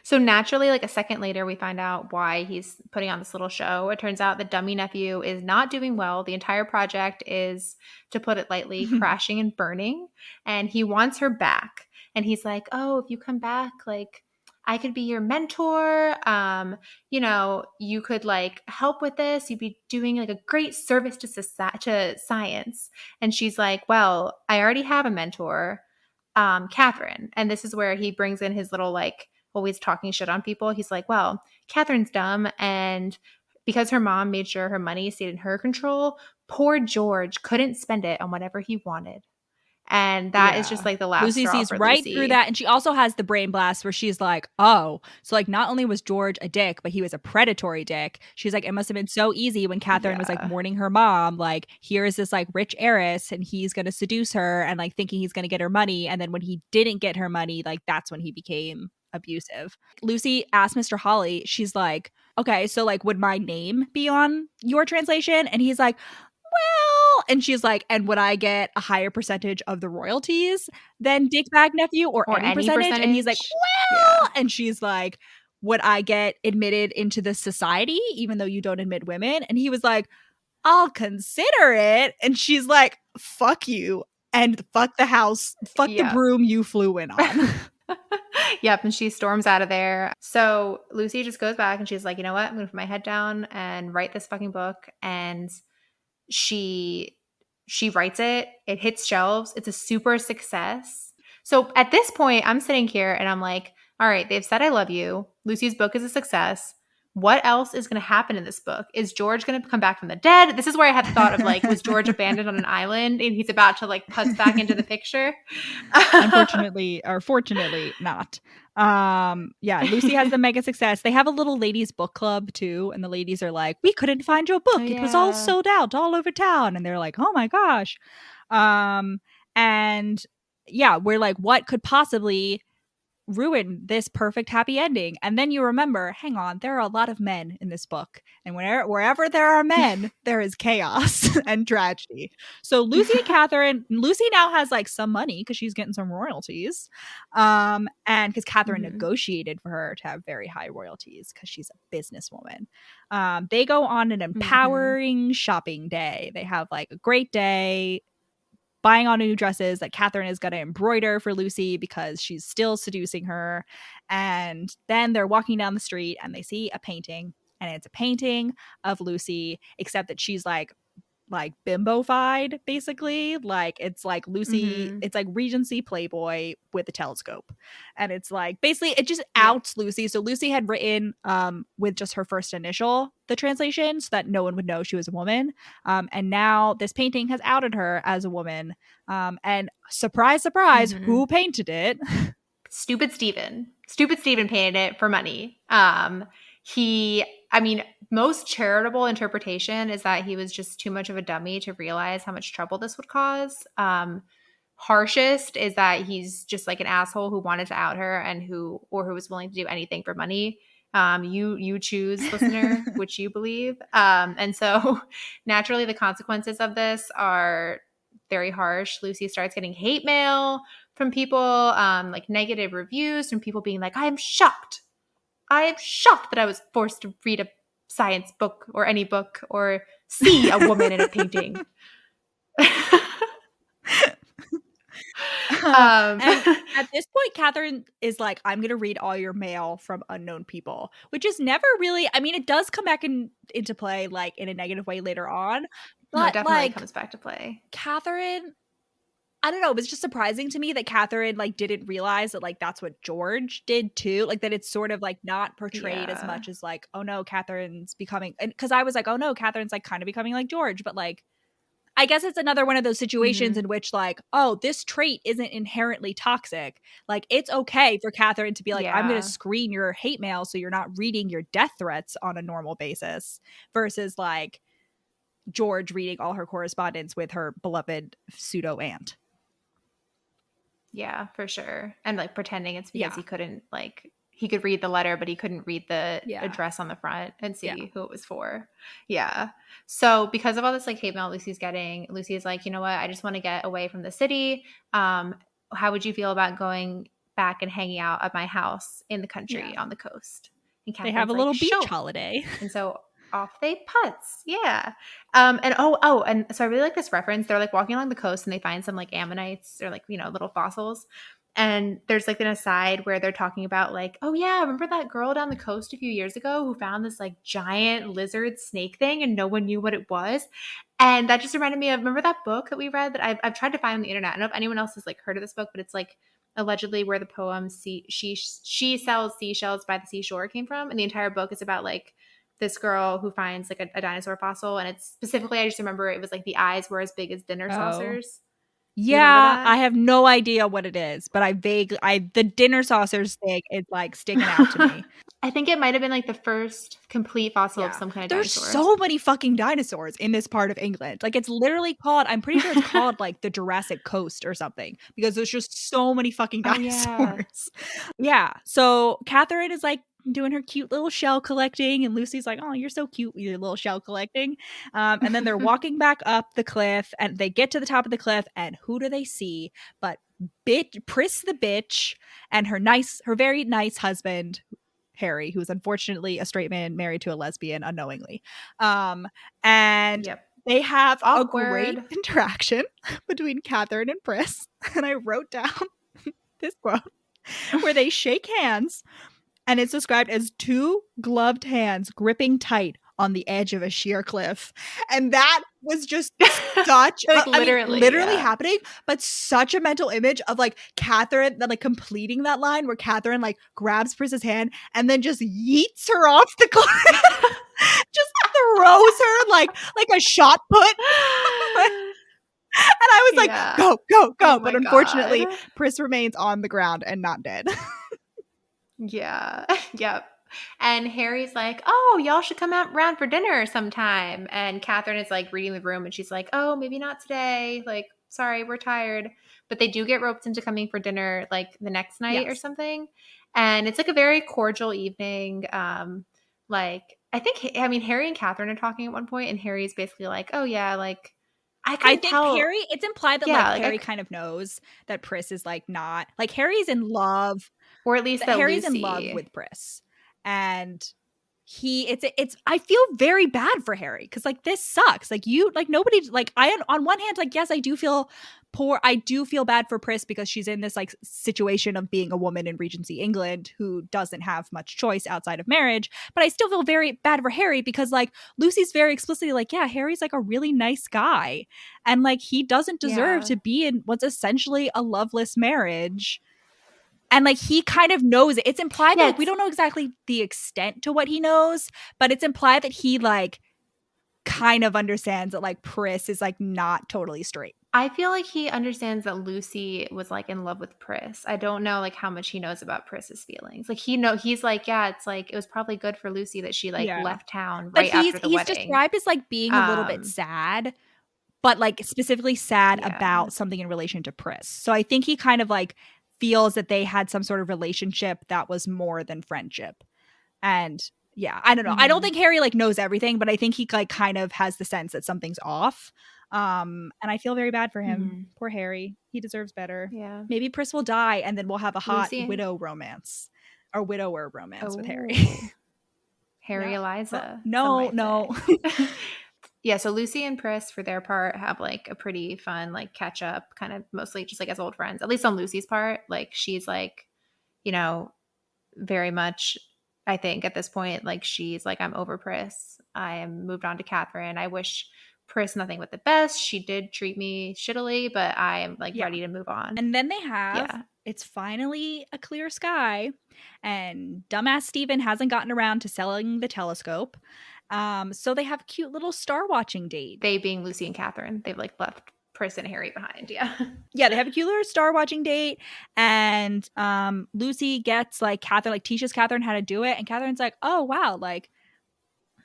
So naturally, like a second later, we find out why he's putting on this little show. It turns out the dummy nephew is not doing well. The entire project is, to put it lightly, crashing and burning. And he wants her back. And he's like, oh, if you come back, like I could be your mentor. You could like help with this. You'd be doing like a great service to science. And she's like, well, I already have a mentor, Catherine. And this is where he brings in his little like always talking shit on people. He's like, well, Catherine's dumb, and because her mom made sure her money stayed in her control, poor George couldn't spend it on whatever he wanted. And that is just Yeah. like the last Lucy straw sees for right through Lucy. that, and she also has the brain blast where she's like, oh, so like not only was George a dick, but he was a predatory dick. She's like, it must have been so easy when Catherine was like Yeah. mourning her mom, like here is this like rich heiress and he's gonna seduce her and like thinking he's gonna get her money, and then when he didn't get her money, like that's when he became abusive. Lucy asked Mr. Holly, she's like, okay, so like would my name be on your translation? And he's like, well, and she's like, and would I get a higher percentage of the royalties than Dickbag Nephew or Or any any percentage? And he's like, percentage. Yeah. well, and she's like, would I get admitted into the society even though you don't admit women? And he was like, I'll consider it. And she's like, fuck you. And fuck the house, fuck the Yeah. broom you flew in on. Yep, and she storms out of there. So Lucy just goes back and she's like, you know what? I'm gonna put my head down and write this fucking book. And she writes it. It hits shelves. It's a super success. So at this point, I'm sitting here and I'm like, all right, they've said I love you. Lucy's book is a success. What else is going to happen in this book? Is George going to come back from the dead? This is where I had the thought of like, was George abandoned on an island and he's about to like putz back into the picture? Unfortunately, or fortunately not. Yeah, Lucy has the mega success. They have a little ladies book club too, and the ladies are like, we couldn't find your book. Oh, It was all yeah. sold out all over town. And they're like, oh my gosh. And yeah, we're like, what could possibly ruin this perfect happy ending? And then you remember, hang on, there are a lot of men in this book, and wherever there are men, there is chaos and tragedy. So Lucy and Catherine, Lucy now has like some money because she's getting some royalties, and because Catherine negotiated for her to have very high royalties because she's a businesswoman. They go on an empowering shopping day. They have like a great day, buying all new dresses that Catherine is going to embroider for Lucy because she's still seducing her. And then they're walking down the street and they see a painting, and it's a painting of Lucy, except that she's like bimbofied, basically. Like it's like Lucy, it's like Regency Playboy with a telescope. And it's like basically it just outs Lucy. So Lucy had written with just her first initial the translation so that no one would know she was a woman. And now this painting has outed her as a woman. And surprise, surprise, who painted it? Stupid Steven. Stupid Steven painted it for money. Most charitable interpretation is that he was just too much of a dummy to realize how much trouble this would cause. Harshest is that he's just like an asshole who wanted to out her and who was willing to do anything for money. You choose, listener, which you believe. And so naturally the consequences of this are very harsh. Lucy starts getting hate mail from people, like negative reviews from people being like, I am shocked that I was forced to read a science book or any book or see a woman in a painting. And at this point, Catherine is like, I'm going to read all your mail from unknown people, which is never really, I mean, it does come back into play like in a negative way later on. But no, it definitely like, comes back to play. Catherine, I don't know, it was just surprising to me that Catherine like didn't realize that like that's what George did too. Like that it's sort of like not portrayed as much as like, oh no, Catherine's becoming, and because I was like, oh no, Catherine's like kind of becoming like George, but like I guess it's another one of those situations in which like, oh, this trait isn't inherently toxic. Like it's okay for Catherine to be like, I'm going to screen your hate mail so you're not reading your death threats on a normal basis, versus like George reading all her correspondence with her beloved pseudo aunt. Yeah, for sure. And like pretending it's because he couldn't like he could read the letter, but he couldn't read the address on the front and see who it was for. Yeah. So because of all this like hate mail Lucy's getting, Lucy is like, you know what? I just want to get away from the city. How would you feel about going back and hanging out at my house in the country on the coast? And they have a little beach holiday. And so off they putz. Yeah. And so I really like this reference. They're like walking along the coast and they find some like ammonites or like, you know, little fossils. And there's like an aside where they're talking about like, oh yeah, remember that girl down the coast a few years ago who found this like giant lizard snake thing and no one knew what it was? And that just reminded me of, remember that book that we read that I've tried to find on the internet? I don't know if anyone else has like heard of this book, but it's like allegedly where the poem she sells seashells by the seashore came from. And the entire book is about like this girl who finds like a dinosaur fossil. And it's specifically, I just remember it was like the eyes were as big as dinner saucers. Do you remember Yeah, that? I have no idea what it is, but the dinner saucers thing is like sticking out to me. I think it might have been like the first complete fossil of some kind of There's dinosaur. so many fucking dinosaurs in this part of England. Like it's literally called, I'm pretty sure it's called like the Jurassic Coast or something, because there's just so many fucking dinosaurs. Yeah. So Catherine is like doing her cute little shell collecting, and Lucy's like, oh, you're so cute with your little shell collecting. And then they're walking back up the cliff, and they get to the top of the cliff, and who do they see but Priss the bitch and her very nice husband Harry, who's unfortunately a straight man married to a lesbian unknowingly. And they have a great interaction between Catherine and Priss. And I wrote down this quote where they shake hands, and it's described as two gloved hands gripping tight on the edge of a sheer cliff. And that was just such like literally happening, but such a mental image of like Catherine that like completing that line where Catherine like grabs Priss's hand and then just yeets her off the cliff. Just throws her like a shot put. And I was like, go, go, go. But unfortunately, Priss remains on the ground and not dead. Yep. And Harry's like, oh, y'all should come out around for dinner sometime. And Catherine is like reading the room, and she's like, oh, maybe not today. Like, sorry, we're tired. But they do get roped into coming for dinner like the next night or something. And it's like a very cordial evening. Like, I mean, Harry and Catherine are talking at one point, and Harry's basically like, oh, yeah, like, I think Harry, it's implied that like Harry kind of knows that Priss is like not, like Harry's in love. Or at least that Harry's Lucy. in love with Priss. And I feel very bad for Harry because like this sucks. Like nobody, like on one hand, like yes, I do feel bad for Priss because she's in this like situation of being a woman in Regency England who doesn't have much choice outside of marriage. But I still feel very bad for Harry because like Lucy's very explicitly like, yeah, Harry's like a really nice guy, and like he doesn't deserve to be in what's essentially a loveless marriage. And like he kind of knows it. It's implied that like, we don't know exactly the extent to what he knows, but it's implied that he like kind of understands that like Priss is like not totally straight. I feel like he understands that Lucy was like in love with Priss. I don't know like how much he knows about Priss's feelings. Like he's like, yeah, it's like it was probably good for Lucy that she like left town right after the wedding. He's described as like being a little bit sad, but like specifically sad about something in relation to Priss. So I think he kind of like feels that they had some sort of relationship that was more than friendship. And yeah, I don't know. I don't think Harry like knows everything, but I think he like kind of has the sense that something's off. And I feel very bad for him. Poor Harry. He deserves better. Yeah. Maybe Priss will die and then we'll have a hot widower romance with Harry. Harry Eliza. No. Yeah, so Lucy and Priss, for their part, have like a pretty fun like catch up, kind of mostly just like as old friends. At least on Lucy's part, like she's like, you know, very much. I think at this point, like she's like, I'm over Priss. I am moved on to Catherine. I wish Priss nothing but the best. She did treat me shittily, but I am like ready to move on. And then they have it's finally a clear sky, and dumbass Stephen hasn't gotten around to selling the telescope. So they have a cute little star watching date. They being Lucy and Catherine. They've like left Priss and Harry behind. Yeah. Yeah, they have a cute little star watching date, and Lucy gets like Catherine, like teaches Catherine how to do it, and Catherine's like, oh wow, like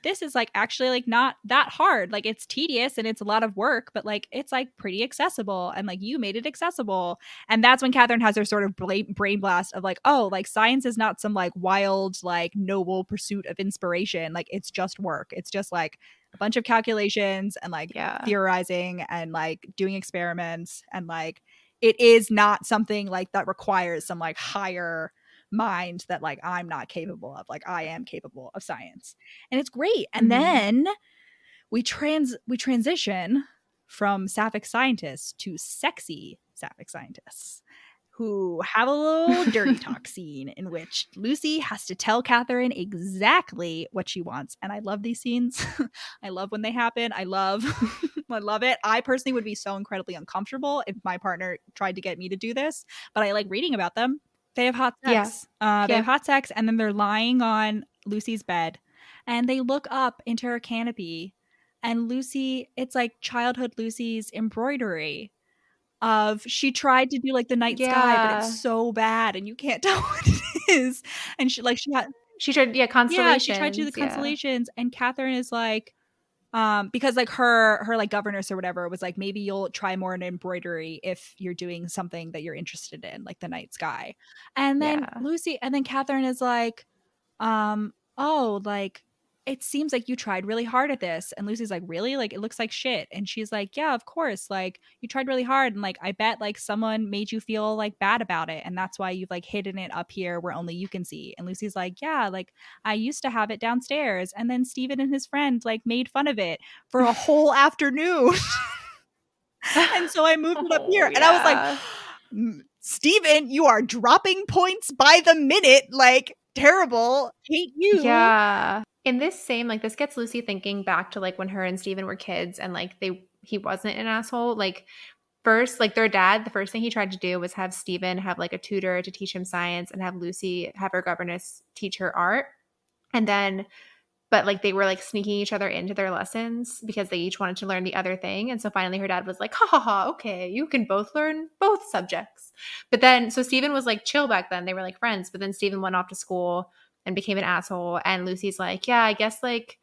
this is like actually like not that hard. Like it's tedious and it's a lot of work, but like it's like pretty accessible, and like you made it accessible. And that's when Catherine has her sort of brain blast of like, oh, like science is not some like wild like noble pursuit of inspiration. Like it's just work. It's just like a bunch of calculations and like theorizing and like doing experiments, and like it is not something like that requires some like higher mind that like I'm not capable of. Like I am capable of science, and it's great. And then we transition from sapphic scientists to sexy sapphic scientists who have a little dirty talk scene in which Lucy has to tell Catherine exactly what she wants. And I love these scenes. I love when they happen. I love it. I personally would be so incredibly uncomfortable if my partner tried to get me to do this, but I like reading about them. They have hot sex. They have hot sex, and then they're lying on Lucy's bed, and they look up into her canopy, and Lucy, it's like childhood Lucy's embroidery of she tried to do like the night sky, but it's so bad and you can't tell what it is. And she tried constellations. she tried to do the constellations, and Catherine is like, because like her like governess or whatever was like, maybe you'll try more in embroidery if you're doing something that you're interested in, like the night sky. And then Catherine is like, oh, like, it seems like you tried really hard at this. And Lucy's like, really? Like, it looks like shit. And she's like, yeah, of course. Like, you tried really hard. And like, I bet like someone made you feel like bad about it. And that's why you've like hidden it up here where only you can see. And Lucy's like, yeah, like I used to have it downstairs. And then Stephen and his friend like made fun of it for a whole afternoon. And so I moved it up here. And I was like, Stephen, you are dropping points by the minute. Like, terrible. Hate you. Yeah. In this same, like, this gets Lucy thinking back to like when her and Stephen were kids and like he wasn't an asshole. Like, first, like their dad, the first thing he tried to do was have Stephen have like a tutor to teach him science and have Lucy have her governess teach her art. And then, but like they were like sneaking each other into their lessons because they each wanted to learn the other thing. And so finally her dad was like, ha ha ha, okay, you can both learn both subjects. But then, so Stephen was like chill back then. They were like friends. But then Stephen went off to school and became an asshole. And Lucy's like, yeah, I guess like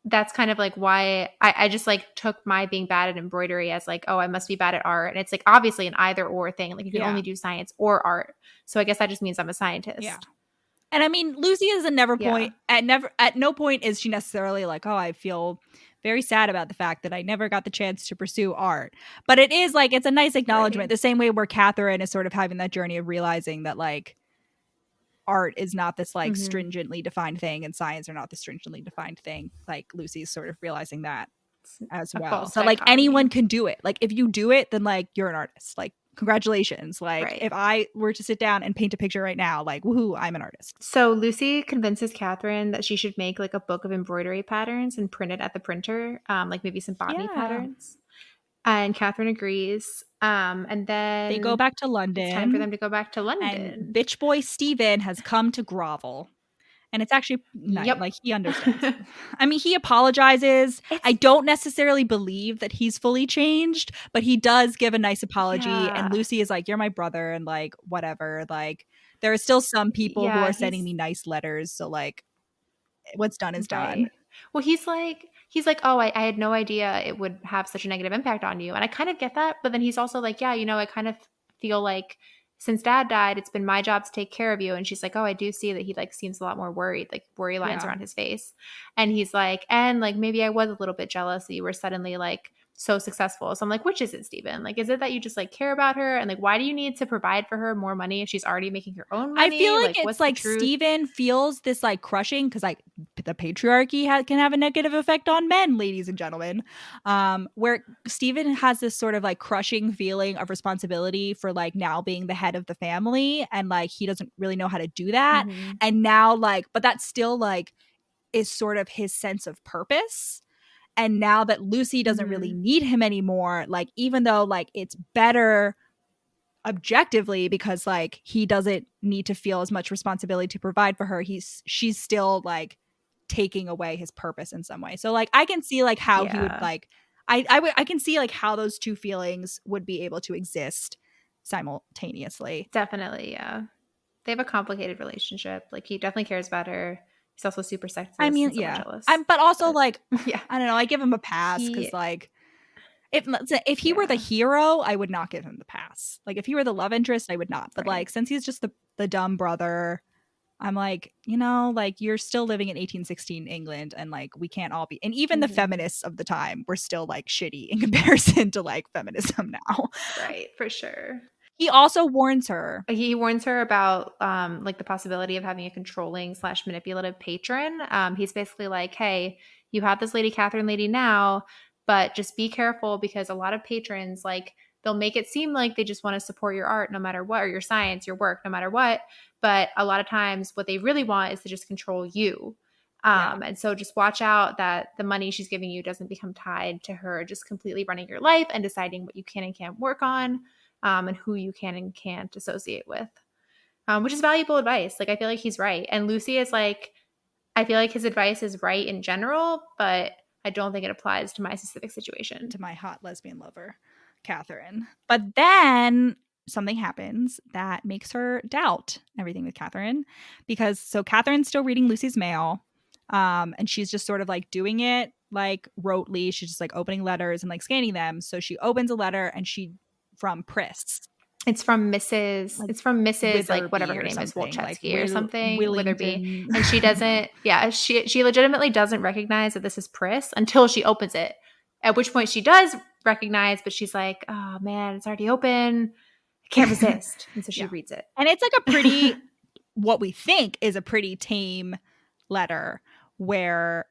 that's kind of like why I just like took my being bad at embroidery as like, oh, I must be bad at art. And it's like obviously an either or thing. Like you can only do science or art. So I guess that just means I'm a scientist. Yeah. And I mean, Lucy is at no point is she necessarily like, oh, I feel very sad about the fact that I never got the chance to pursue art. But it is like, it's a nice acknowledgement, the same way where Catherine is sort of having that journey of realizing that like art is not this like stringently defined thing and science are not the stringently defined thing. Like Lucy's sort of realizing that as well. So like anyone can do it. Like if you do it, then like you're an artist. Like congratulations. Like if I were to sit down and paint a picture right now, like woohoo, I'm an artist. So Lucy convinces Catherine that she should make like a book of embroidery patterns and print it at the printer, like maybe some botany patterns. And Catherine agrees. And then they go back to London. It's time for them to go back to London. And bitch boy Stephen has come to grovel. And it's actually nice. Like he understands. I mean, he apologizes. I don't necessarily believe that he's fully changed, but he does give a nice apology. And Lucy is like, you're my brother and like, whatever. Like there are still some people who are sending me nice letters. So like what's done is done. Well, he's like, oh, I had no idea it would have such a negative impact on you. And I kind of get that. But then he's also like, yeah, you know, I kind of feel like since dad died, it's been my job to take care of you. And she's like, oh, I do see that he like seems a lot more worried, like worry lines around his face. And he's like, and like, maybe I was a little bit jealous that you were suddenly like so successful. So I'm like, which is it, Stephen? Like, is it that you just like care about her? And like, why do you need to provide for her more money if she's already making her own money? I feel like it's like Stephen feels this like crushing because like the patriarchy can have a negative effect on men, ladies and gentlemen. Where Stephen has this sort of like crushing feeling of responsibility for like now being the head of the family. And like, he doesn't really know how to do that. And now like, but that still like is sort of his sense of purpose. And now that Lucy doesn't really need him anymore, like, even though like it's better objectively because like he doesn't need to feel as much responsibility to provide for her, she's still like taking away his purpose in some way. So like I can see like how he would like I can see like how those two feelings would be able to exist simultaneously. Definitely, yeah. They have a complicated relationship. Like he definitely cares about her. He's also super sexist. I mean, jealous. But also like, I don't know. I give him a pass because like, if he were the hero, I would not give him the pass. Like if he were the love interest, I would not. But like, since he's just the dumb brother, I'm like, you know, like you're still living in 1816 England, and like we can't all be. And even the feminists of the time were still like shitty in comparison to like feminism now. Right, for sure. He also warns her. He warns her about like the possibility of having a controlling / manipulative patron. He's basically like, hey, you have this lady Catherine lady now, but just be careful because a lot of patrons, like they'll make it seem like they just want to support your art no matter what, or your science, your work, no matter what. But a lot of times what they really want is to just control you. And so just watch out that the money she's giving you doesn't become tied to her just completely running your life and deciding what you can and can't work on, and who you can and can't associate with, which is valuable advice. Like, I feel like he's right. And Lucy is like, I feel like his advice is right in general, but I don't think it applies to my specific situation. To my hot lesbian lover, Catherine. But then something happens that makes her doubt everything with Catherine, because so Catherine's still reading Lucy's mail, and she's just sort of like doing it like rotely. She's just like opening letters and like scanning them. So she opens a letter and she from Priss. It's from Mrs. Like, it's from Mrs. like whatever her name is, Wolchetsky like or something, Witherby. And she doesn't, she legitimately doesn't recognize that this is Priss until she opens it. At which point she does recognize, but she's like, oh man, it's already open. I can't resist. And so she reads it. And it's like a pretty, what we think is a pretty tame letter where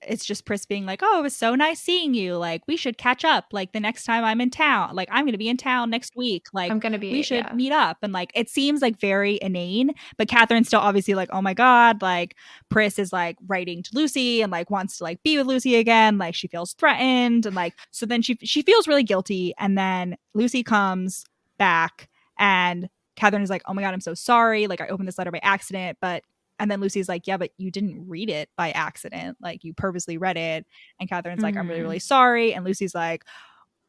it's just Priss being like, oh, it was so nice seeing you. Like, we should catch up. Like, the next time I'm in town. Like, I'm going to be in town next week. Like, we should meet up. And like, it seems like very inane. But Catherine's still obviously like, oh my God. Like, Priss is like writing to Lucy and like wants to like be with Lucy again. Like, she feels threatened. And like, so then she feels really guilty. And then Lucy comes back and Catherine is like, oh my God, I'm so sorry. Like, I opened this letter by accident. And then Lucy's like, yeah, but you didn't read it by accident. Like, you purposely read it. And Catherine's like, I'm really, really sorry. And Lucy's like,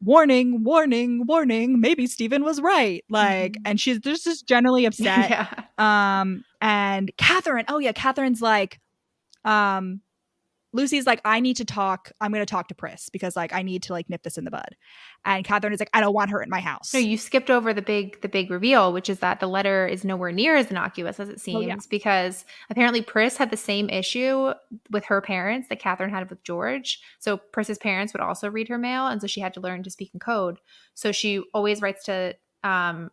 warning, warning, warning. Maybe Stephen was right. Like, and she's just generally upset. And Catherine's like, Lucy's like, I need to talk. I'm going to talk to Priss because like I need to like nip this in the bud. And Catherine is like, I don't want her in my house. No, you skipped over the big reveal, which is that the letter is nowhere near as innocuous as it seems, because apparently Priss had the same issue with her parents that Catherine had with George. So Priss's parents would also read her mail, and so she had to learn to speak in code. So she always writes to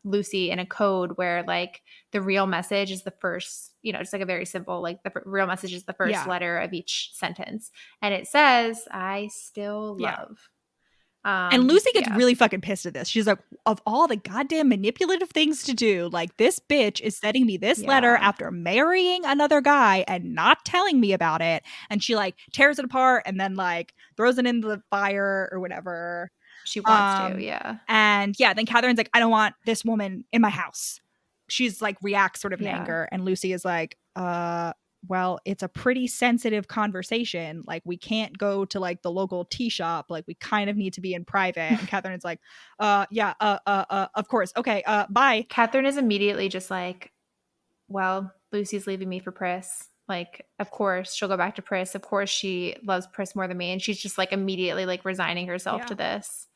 Lucy in a code where like the real message is the first, just like a very simple, like the real message is the first letter of each sentence. And it says, I still love. And Lucy gets really fucking pissed at this. She's like, of all the goddamn manipulative things to do, like this bitch is sending me this letter after marrying another guy and not telling me about it. And she like tears it apart and then like throws it into the fire or whatever. She wants to, And then Catherine's like, I don't want this woman in my house. She's like reacts sort of in anger. And Lucy is like, well, it's a pretty sensitive conversation. Like, we can't go to like the local tea shop. Like, we kind of need to be in private. And Catherine's like, of course. Okay, bye. Catherine is immediately just like, well, Lucy's leaving me for Priss. Like, of course she'll go back to Priss. Of course she loves Priss more than me. And she's just like immediately like resigning herself to this.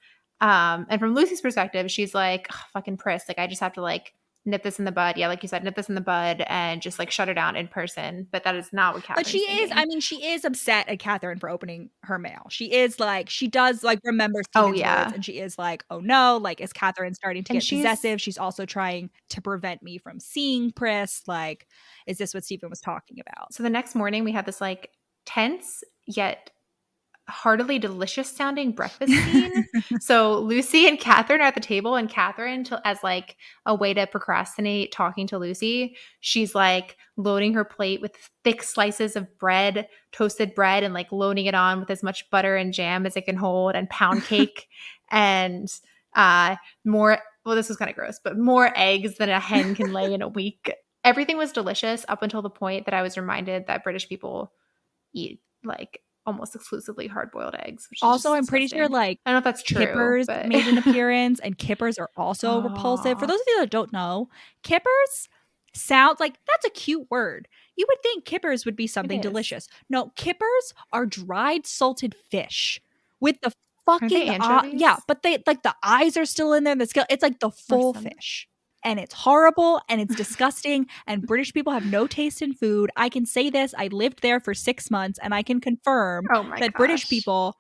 And from Lucy's perspective, she's like, oh, fucking Priss. Like, I just have to like nip this in the bud. Yeah, like you said, nip this in the bud and just like shut her down in person. But that is not what Catherine's thinking. She is upset at Catherine for opening her mail. She is like, she does like remember Stephen's words, and she is like, oh no, like is Catherine starting to get possessive? She's also trying to prevent me from seeing Priss. Like, is this what Stephen was talking about? So the next morning we have this like tense yet heartily delicious sounding breakfast scene. So Lucy and Catherine are at the table, and Catherine, as like a way to procrastinate talking to Lucy, she's like loading her plate with thick slices of bread, toasted bread, and like loading it on with as much butter and jam as it can hold, and pound cake and more. Well, this was kind of gross, but more eggs than a hen can lay in a week. Everything was delicious up until the point that I was reminded that British people eat like almost exclusively hard-boiled eggs. Also, I'm pretty sure like I don't know if that's true. Kippers made an appearance, and kippers are also repulsive. For those of you that don't know, kippers sounds like that's a cute word. You would think kippers would be something delicious. No, kippers are dried salted fish with the fucking but they like the eyes are still in there. The scale, it's like the full fish. And it's horrible and it's disgusting, and British people have no taste in food. I can say this. I lived there for 6 months, and I can confirm that British people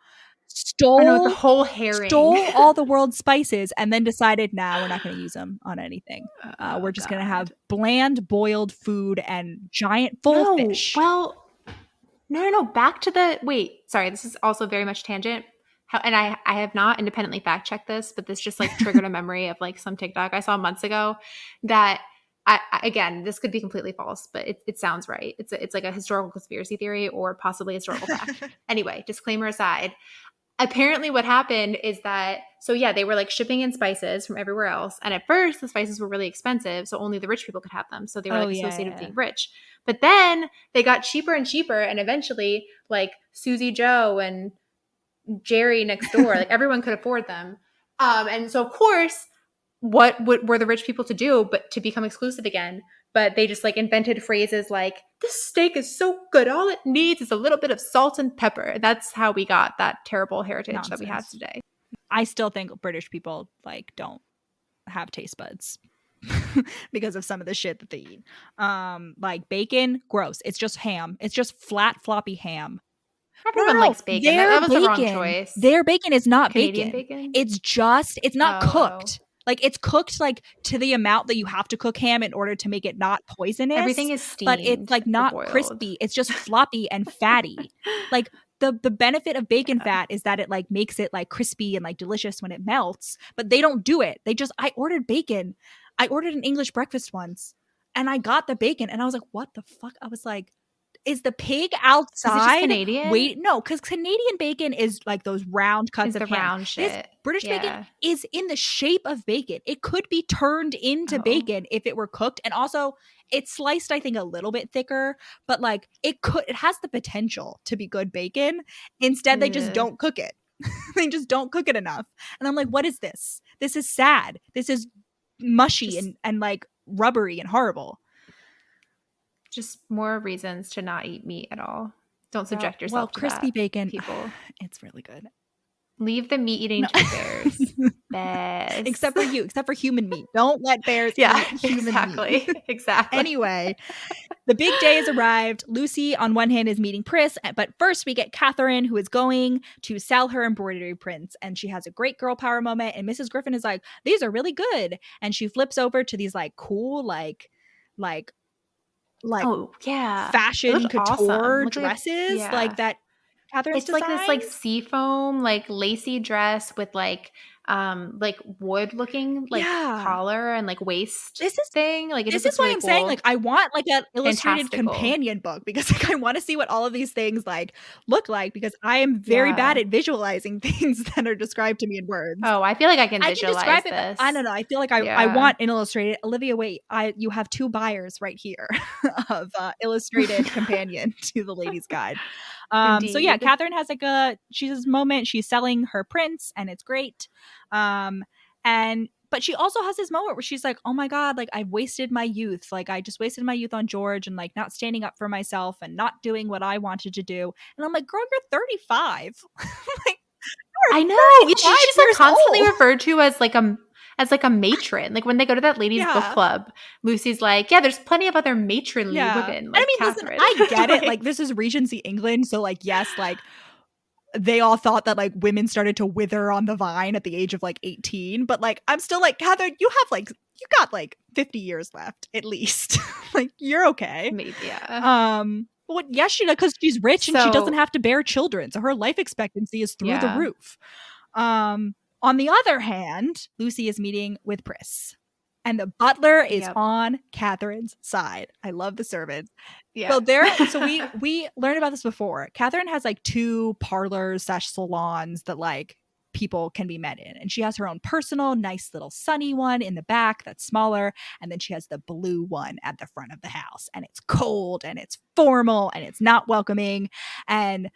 stole the whole herring, stole all the world's spices, and then decided, nah, we're not going to use them on anything. We're just going to have bland boiled food and giant full fish. Well, no. Back to the – wait, sorry. This is also very much tangent. and I have not independently fact checked this, but this just like triggered a memory of like some TikTok I saw months ago that again, this could be completely false, but it sounds right. It's like a historical conspiracy theory or possibly historical fact. Anyway, disclaimer aside, apparently what happened is that, so yeah, they were like shipping in spices from everywhere else. And at first the spices were really expensive. So only the rich people could have them. So they were like associated with being rich. But then they got cheaper and cheaper. And eventually like Susie Joe and Jerry next door, like everyone could afford them. And so of course, what were the rich people to do but to become exclusive again? But they just like invented phrases like, this steak is so good, all it needs is a little bit of salt and pepper. That's how we got that terrible heritage that we have today. I still think British people like don't have taste buds because of some of the shit that they eat. Like bacon, gross. It's just ham. It's just flat floppy ham. Everyone likes bacon. That was the wrong choice. Their bacon is not Canadian bacon. It's not cooked. Like it's cooked like to the amount that you have to cook ham in order to make it not poisonous. Everything is steamed, but it's like not crispy. It's just floppy and fatty. Like the benefit of bacon fat is that it like makes it like crispy and like delicious when it melts. But they don't do it. I ordered bacon. I ordered an English breakfast once, and I got the bacon, and I was like, "What the fuck?" I was like, is the pig outside? Is it just Canadian? Wait, no, because Canadian bacon is like those round cuts of ham. Round shit. This British bacon is in the shape of bacon. It could be turned into bacon if it were cooked. And also it's sliced, I think, a little bit thicker, but like it has the potential to be good bacon. Instead, they just don't cook it. They just don't cook it enough. And I'm like, what is this? This is sad. This is mushy and like rubbery and horrible. Just more reasons to not eat meat at all. Don't subject yourself to crispy bacon, people. It's really good. Leave the meat eating to the bears. Best. Except for human meat. Don't let bears eat human meat. Exactly. Anyway, the big day has arrived. Lucy, on one hand, is meeting Priss, but first we get Catherine, who is going to sell her embroidery prints, and she has a great girl power moment, and Mrs. Griffin is like, these are really good. And she flips over to these like cool, like fashion couture dresses like that Catherine's it's like this like seafoam like lacy dress with like wood looking like collar and like waist thing. Like this is why I'm saying like I want like an illustrated companion book, because like I want to see what all of these things like look like, because I am very bad at visualizing things that are described to me in words. Oh, I feel like I can visualize this. I don't know. I feel like I want an illustrated. Olivia Waite, you have 2 buyers right here of illustrated companion to the Ladies Guide. So yeah, Catherine has like she's moment. She's selling her prints and it's great. But she also has this moment where she's like, oh my God, like I've wasted my youth. Like I just wasted my youth on George and like not standing up for myself and not doing what I wanted to do. And I'm like, girl, you're 35. Like, I know. She's like constantly referred to as like a matron. Like when they go to that ladies book club, Lucy's like, yeah, there's plenty of other matronly women. Like, I mean, listen, I get it. Like this is Regency England. So like, yes, like they all thought that like women started to wither on the vine at the age of like 18. But like, I'm still like, Catherine, you got like 50 years left at least. Like you're okay. Maybe, yeah. Well, yes, she does, because she's rich and she doesn't have to bear children. So her life expectancy is through the roof. On the other hand, Lucy is meeting with Priss, and the butler is on Catherine's side. I love the servants. Yeah. So we learned about this before. Catherine has like 2 parlors/salons that like people can be met in, and she has her own personal nice little sunny one in the back that's smaller, and then she has the blue one at the front of the house, and it's cold and it's formal and it's not welcoming. And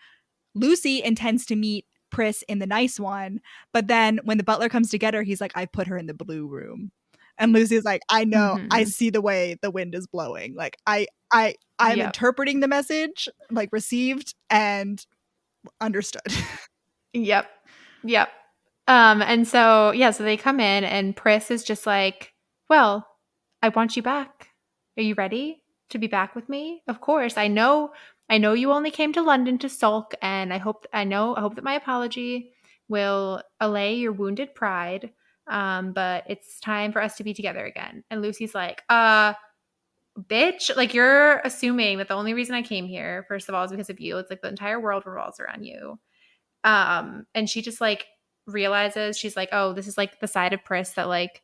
Lucy intends to meet Priss in the nice one, but then when the butler comes to get her, he's like, I put her in the blue room. And Lucy's like, I know, I see the way the wind is blowing. Like I'm interpreting the message, like received and understood. Yep. And so so they come in and Priss is just like, well, I want you back. Are you ready to be back with me? Of course. I know you only came to London to sulk, and I hope that my apology will allay your wounded pride. But it's time for us to be together again. And Lucy's like, bitch, like you're assuming that the only reason I came here, first of all, is because of you. It's like the entire world revolves around you. And she just like realizes, she's like, oh, this is like the side of Priss that like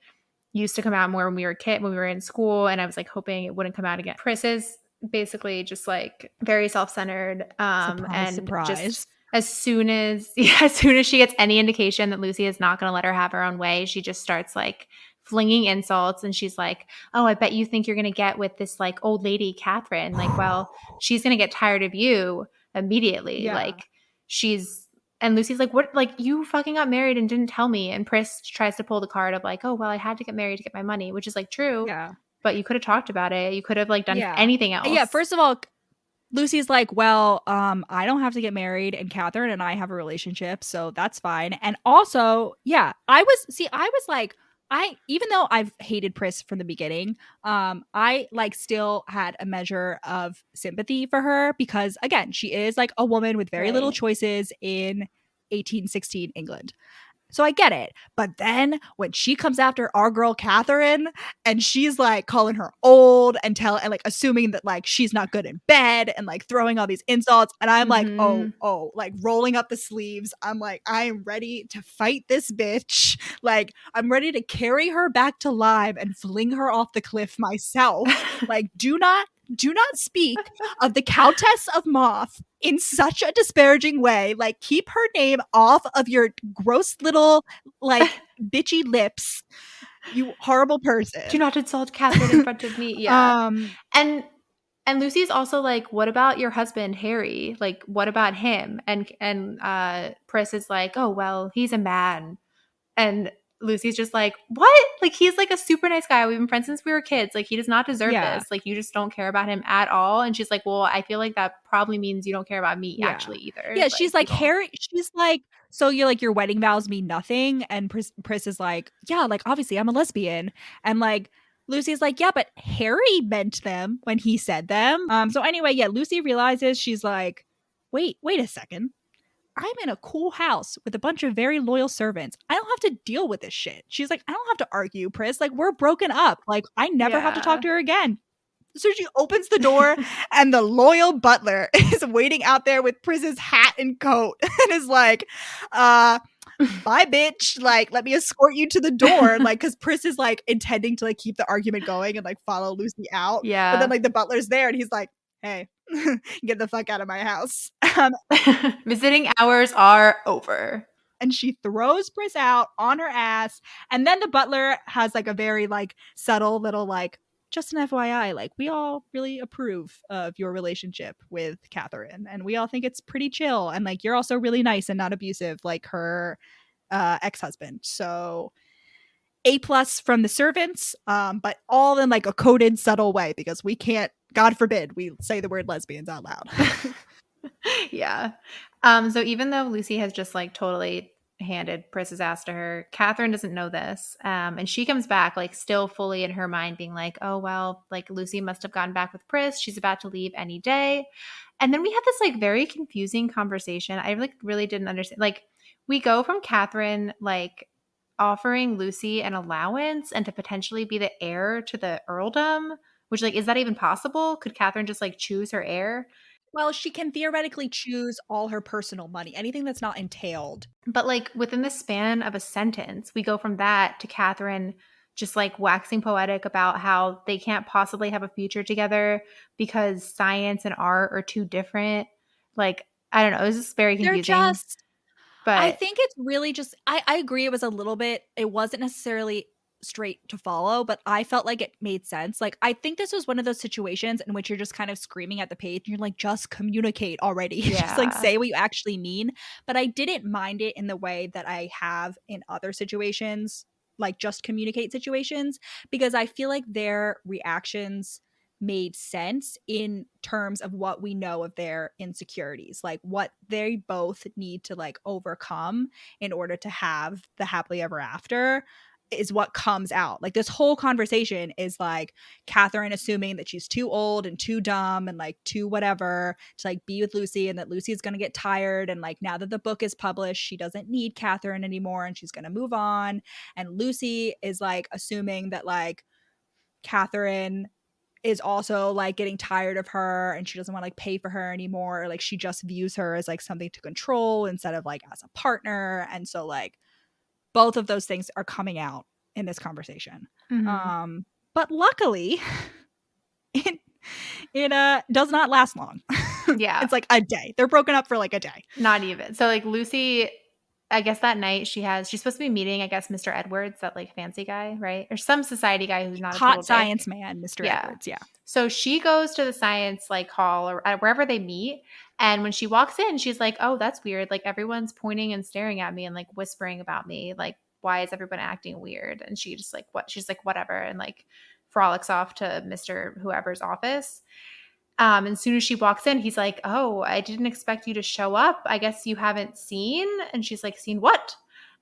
used to come out more when we were when we were in school, and I was like hoping it wouldn't come out again. Priss is basically just like very self-centered, Surprise, and just surprise. as soon as as soon as she gets any indication that Lucy is not going to let her have her own way, she just starts like flinging insults, and she's like, oh, I bet you think you're going to get with this like old lady Catherine, like, well, she's going to get tired of you immediately. Yeah. Like, she's and Lucy's like, what? Like, you fucking got married and didn't tell me. And Priss tries to pull the card of like, oh, well, I had to get married to get my money, which is like true. Yeah. But you could have talked about it. You could have like done Yeah. anything else. Yeah. First of all, Lucy's like, well, I don't have to get married, and Catherine and I have a relationship, so that's fine. And also, yeah, I was like, even though I've hated Priss from the beginning, I like still had a measure of sympathy for her because again, she is like a woman with very little choices in 1816 England. So I get it. But then when she comes after our girl Catherine and she's like calling her old and like assuming that like she's not good in bed and like throwing all these insults, and I'm like, oh, like rolling up the sleeves. I'm like, I am ready to fight this bitch. Like, I'm ready to carry her back to life and fling her off the cliff myself. Like, do not speak of the Countess of Moth in such a disparaging way. Like, keep her name off of your gross little, like, bitchy lips, you horrible person. Do not insult Catherine in front of me. Yeah. And Lucy's also like, what about your husband, Harry? Like, what about him? And Priss is like, oh, well, he's a man. And Lucy's just like, what? Like, he's like a super nice guy. We've been friends since we were kids. Like, he does not deserve this. Like, you just don't care about him at all. And she's like, well, I feel like that probably means you don't care about me actually either. Yeah, she's like, Harry, she's like, so you're like, your wedding vows mean nothing? And Priss is like, yeah, like, obviously I'm a lesbian. And like, Lucy's like, yeah, but Harry meant them when he said them. So anyway, yeah, Lucy realizes, she's like, wait a second. I'm in a cool house with a bunch of very loyal servants. I don't have to deal with this shit. She's like, I don't have to argue, Priss. Like, we're broken up. Like, I never have to talk to her again. So she opens the door and the loyal butler is waiting out there with Priss's hat and coat and is like, bye, bitch. Like, let me escort you to the door. Like, because Priss is like intending to like keep the argument going and like follow Lucy out. Yeah. But then like the butler's there and he's like, hey, get the fuck out of my house. Visiting hours are over. And she throws Priss out on her ass. And then the butler has like a very like subtle little like, just an FYI, like, we all really approve of your relationship with Catherine, and we all think it's pretty chill, and like, you're also really nice and not abusive like her ex-husband. So A+ from the servants, but all in like a coded, subtle way, because we can't, God forbid, we say the word lesbians out loud. Yeah. So even though Lucy has just like totally handed Priss's ass to her, Catherine doesn't know this. And she comes back like still fully in her mind being like, oh, well, like Lucy must have gotten back with Priss. She's about to leave any day. And then we have this like very confusing conversation. I like really didn't understand. Like, we go from Catherine like offering Lucy an allowance and to potentially be the heir to the earldom, which like, is that even possible? Could Catherine just like choose her heir? Well, she can theoretically choose all her personal money, anything that's not entailed. But like within the span of a sentence, we go from that to Catherine just like waxing poetic about how they can't possibly have a future together because science and art are too different. Like, I don't know. It was just very confusing. But I think it's really just, I agree. It was a little bit, it wasn't necessarily straight to follow, but I felt like it made sense. Like, I think this was one of those situations in which you're just kind of screaming at the page and you're like, just communicate already. Yeah. Just like say what you actually mean. But I didn't mind it in the way that I have in other situations, like just communicate situations, because I feel like their reactions made sense in terms of what we know of their insecurities, like what they both need to like overcome in order to have the happily ever after is what comes out. Like, this whole conversation is like Catherine assuming that she's too old and too dumb and like too whatever to like be with Lucy, and that Lucy is going to get tired, and like now that the book is published she doesn't need Catherine anymore and she's going to move on. And Lucy is like assuming that like Catherine is also like getting tired of her and she doesn't want to like pay for her anymore. Or, like she just views her as like something to control instead of like as a partner. And so like both of those things are coming out in this conversation. But luckily it does not last long. Yeah. It's like a day. They're broken up for like a day. Not even. So like Lucy, I guess that night she's supposed to be meeting, I guess, Mr. Edwards, that like fancy guy, right? Or some society guy who's not a total Hot science dick. man, Mr. Edwards. Yeah. So she goes to the science like hall or wherever they meet. And when she walks in, she's like, oh, that's weird. Like everyone's pointing and staring at me and like whispering about me. Like, why is everyone acting weird? And she just like, what? She's like, whatever. And like frolics off to Mr. whoever's office. And as soon as she walks in, he's like, oh, I didn't expect you to show up. I guess you haven't seen. And she's like, seen what?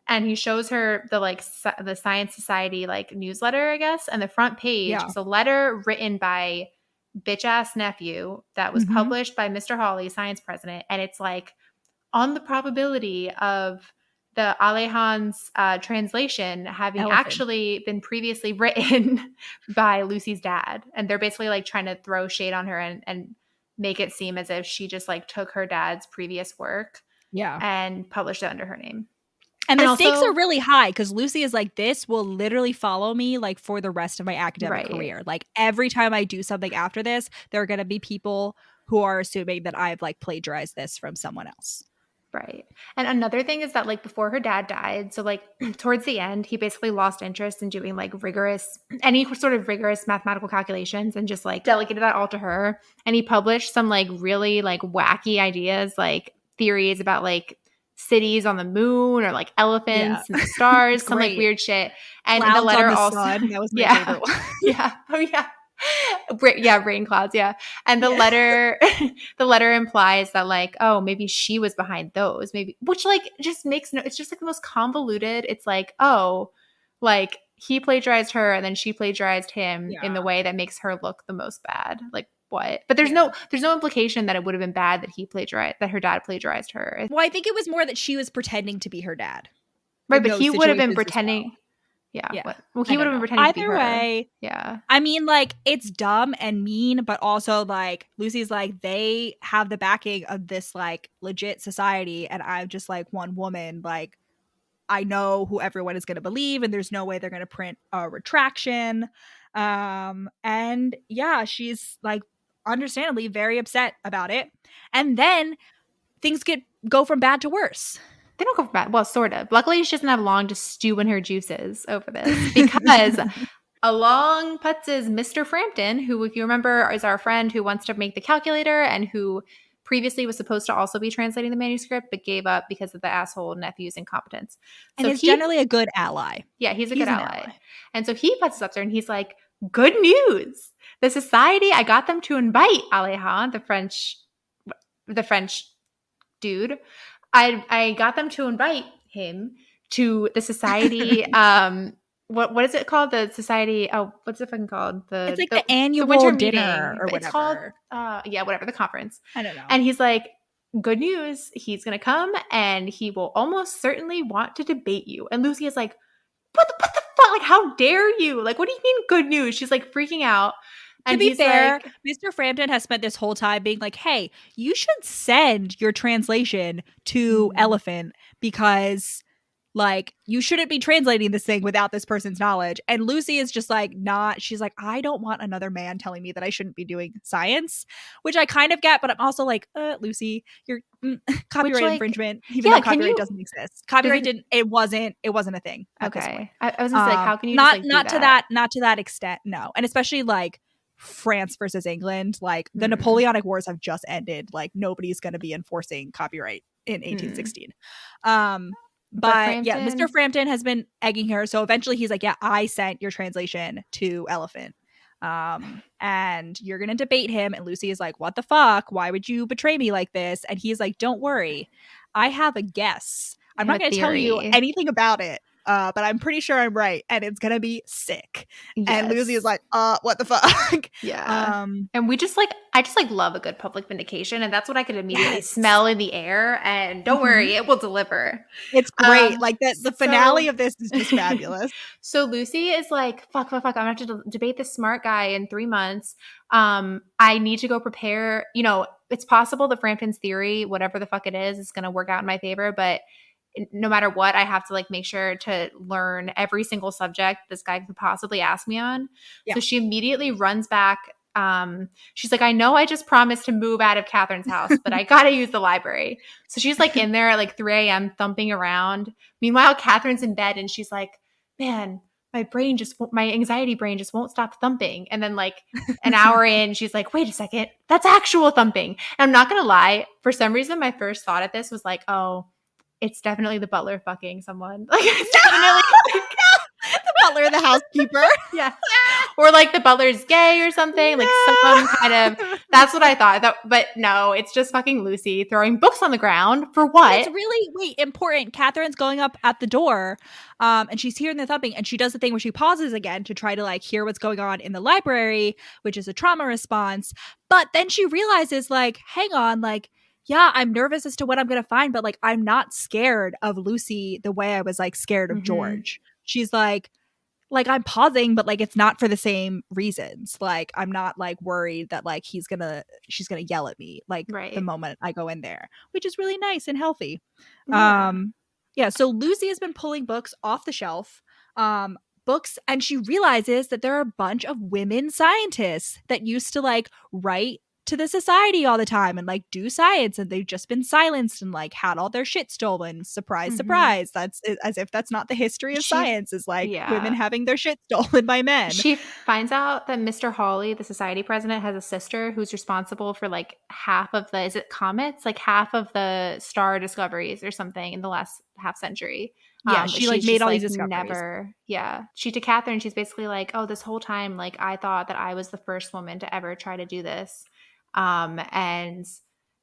And he shows her the like the Science Society like newsletter, I guess. And the front page is a letter written by bitch ass nephew that was published by Mr. Hawley, science president. And it's like on the probability of the Alejand's translation having actually been previously written by Lucy's dad. And they're basically like trying to throw shade on her and make it seem as if she just like took her dad's previous work and published it under her name. And the stakes are really high because Lucy is like, this will literally follow me like for the rest of my academic career. Like every time I do something after this, there are going to be people who are assuming that I've like plagiarized this from someone else. Right. And another thing is that like before her dad died, so like towards the end, he basically lost interest in doing like any sort of rigorous mathematical calculations and just like delegated that all to her. And he published some like really like wacky ideas, like theories about like cities on the moon or like elephants and the stars, some like weird shit. And Clouds in the letter on the also, sun. That was my favorite one. Oh yeah. Rain clouds. Yeah. And the letter implies that like, oh, maybe she was behind those, maybe, which like just makes it's just like the most convoluted. It's like, oh, like he plagiarized her and then she plagiarized him in the way that makes her look the most bad. Like what? But there's no implication that it would have been bad that her dad plagiarized her. Well, I think it was more that she was pretending to be her dad. Right. But he would have been pretending. Well, he would have been pretending to be her. Either way. Yeah. I mean, like, it's dumb and mean, but also, like, Lucy's like, they have the backing of this, like, legit society, and I'm just, like, one woman. Like, I know who everyone is going to believe, and there's no way they're going to print a retraction. And, yeah, she's, like, understandably very upset about it. And then things go from bad to worse. They don't go for bad. Well, sort of. Luckily, she doesn't have long to stew in her juices over this because along putzes Mr. Frampton, who, if you remember, is our friend who wants to make the calculator and who previously was supposed to also be translating the manuscript but gave up because of the asshole nephew's incompetence. And he's generally a good ally. Yeah, he's a good ally. And so he putzes up there and he's like, good news. The society, I got them to invite Alejandro, the French dude. I got them to invite him to the society. What is it called? The society. Oh, what's it fucking called? It's like the annual winter dinner meeting. Or whatever. It's called, whatever, the conference. I don't know. And he's like, good news. He's going to come and he will almost certainly want to debate you. And Lucy is like, what the fuck? Like, how dare you? Like, what do you mean good news? She's like freaking out. And to be fair, like, Mr. Frampton has spent this whole time being like, hey, you should send your translation to Elephant because, like, you shouldn't be translating this thing without this person's knowledge. And Lucy is just like, she's like, I don't want another man telling me that I shouldn't be doing science, which I kind of get, but I'm also like, Lucy, you're copyright infringement, even though copyright doesn't exist. Copyright it wasn't a thing at this point. I was gonna say, like, how can you not to that extent, no. And especially like France versus England, like the Napoleonic Wars have just ended. Like nobody's going to be enforcing copyright in 1816. But yeah, Mr. Frampton has been egging her. So eventually he's like, yeah, I sent your translation to Elephant. And you're going to debate him. And Lucy is like, what the fuck? Why would you betray me like this? And he's like, don't worry. I have a guess. I'm not going to tell you anything about it, but I'm pretty sure I'm right, and it's gonna be sick. Yes. And Lucy is like, what the fuck? Yeah. And I just like love a good public vindication, and that's what I could immediately smell in the air. And don't worry, it will deliver. It's great. Like the finale of this is just fabulous. So Lucy is like, fuck. I'm gonna have to debate this smart guy in 3 months. I need to go prepare. You know, it's possible that Frampton's theory, whatever the fuck it is gonna work out in my favor, but no matter what, I have to like make sure to learn every single subject this guy could possibly ask me on. Yeah. So she immediately runs back. She's like, I know I just promised to move out of Catherine's house, but I got to use the library. So she's like in there at like 3 a.m. thumping around. Meanwhile, Catherine's in bed and she's like, man, my anxiety brain just won't stop thumping. And then like an hour in, she's like, wait a second, that's actual thumping. And I'm not going to lie. For some reason, my first thought at this was like, oh, it's definitely the butler fucking someone. Like it's definitely the butler, the housekeeper. Yeah. Or like the butler's gay or something. Like some kind of, that's what I thought. But no, it's just fucking Lucy throwing books on the ground for what? It's really important. Catherine's going up at the door and she's hearing the thumping, and she does the thing where she pauses again to try to like hear what's going on in the library, which is a trauma response. But then she realizes like, hang on, like, yeah, I'm nervous as to what I'm going to find, but like, I'm not scared of Lucy the way I was like scared of George. She's like, I'm pausing, but like, it's not for the same reasons. Like, I'm not like worried that like she's going to yell at me like the moment I go in there, which is really nice and healthy. Yeah. So Lucy has been pulling books off the shelf, books, and she realizes that there are a bunch of women scientists that used to like write to the society all the time and like do science, and they've just been silenced and like had all their shit stolen. Surprise, surprise. That's as if that's not the history of science, is like women having their shit stolen by men. She finds out that Mr. Hawley, the society president, has a sister who's responsible for like half of the, is it comets? Like half of the star discoveries or something in the last half century. Yeah, she like made all these discoveries. She to Catherine, she's basically like, oh, this whole time, like I thought that I was the first woman to ever try to do this. And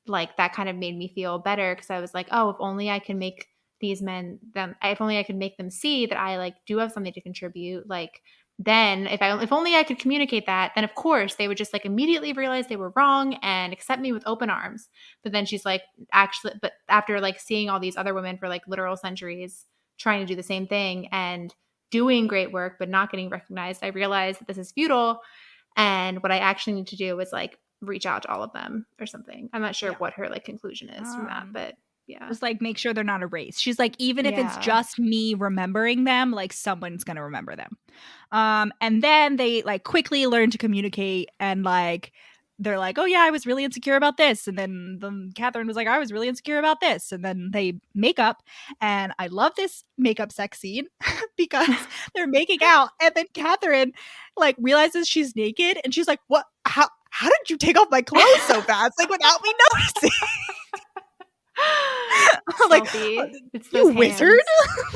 like that kind of made me feel better because I was like, oh, if only I can make these men if only I could make them see that I like do have something to contribute. Like then if only I could communicate that, then of course they would just like immediately realize they were wrong and accept me with open arms. But then she's like, actually, but after like seeing all these other women for like literal centuries trying to do the same thing and doing great work but not getting recognized, I realized that this is futile, and what I actually need to do is like reach out to all of them or something. I'm not sure what her like conclusion is from that, but yeah, just like make sure they're not erased. She's like, even if it's just me remembering them, like someone's gonna remember them. And then they like quickly learn to communicate, and like they're like, oh yeah, I was really insecure about this, and then Catherine was like, I was really insecure about this, and then they make up. And I love this makeup sex scene because they're making out, and then Catherine like realizes she's naked, and she's like, what, how did you take off my clothes so fast, like without me noticing? Like, it's you wizard.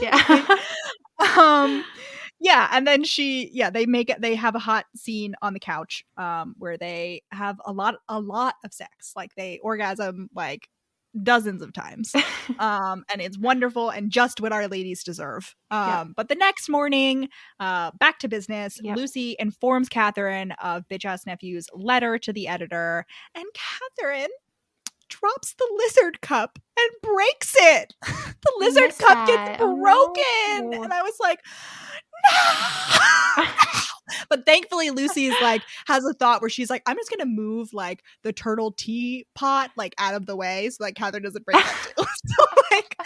Yeah. Yeah, and then they have a hot scene on the couch where they have a lot of sex. Like they orgasm like dozens of times. And it's wonderful and just what our ladies deserve. But the next morning, back to business, Lucy informs Catherine of bitch ass nephew's letter to the editor, and Catherine drops the lizard cup and breaks it. The lizard cup gets broken. And I was like, no. But thankfully Lucy's like has a thought where she's like, I'm just gonna move like the turtle teapot like out of the way so like Catherine doesn't break that too. So like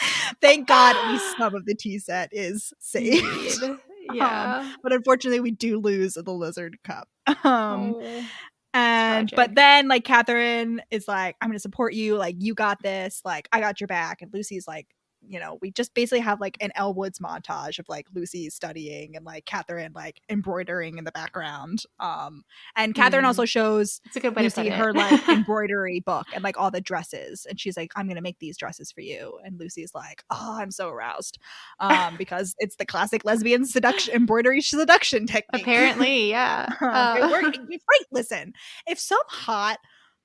thank God at least some of the tea set is saved. But unfortunately we do lose the lizard cup. But then like Catherine is like, I'm gonna support you, like you got this, like I got your back. And Lucy's like, you know, we just basically have like an Elle Woods montage of like Lucy studying and like Catherine like embroidering in the background. And Catherine also shows Lucy her like embroidery book and like all the dresses, and she's like, I'm gonna make these dresses for you. And Lucy's like, oh, I'm so aroused, because it's the classic lesbian embroidery seduction technique. Apparently, yeah. Right. Listen, if some hot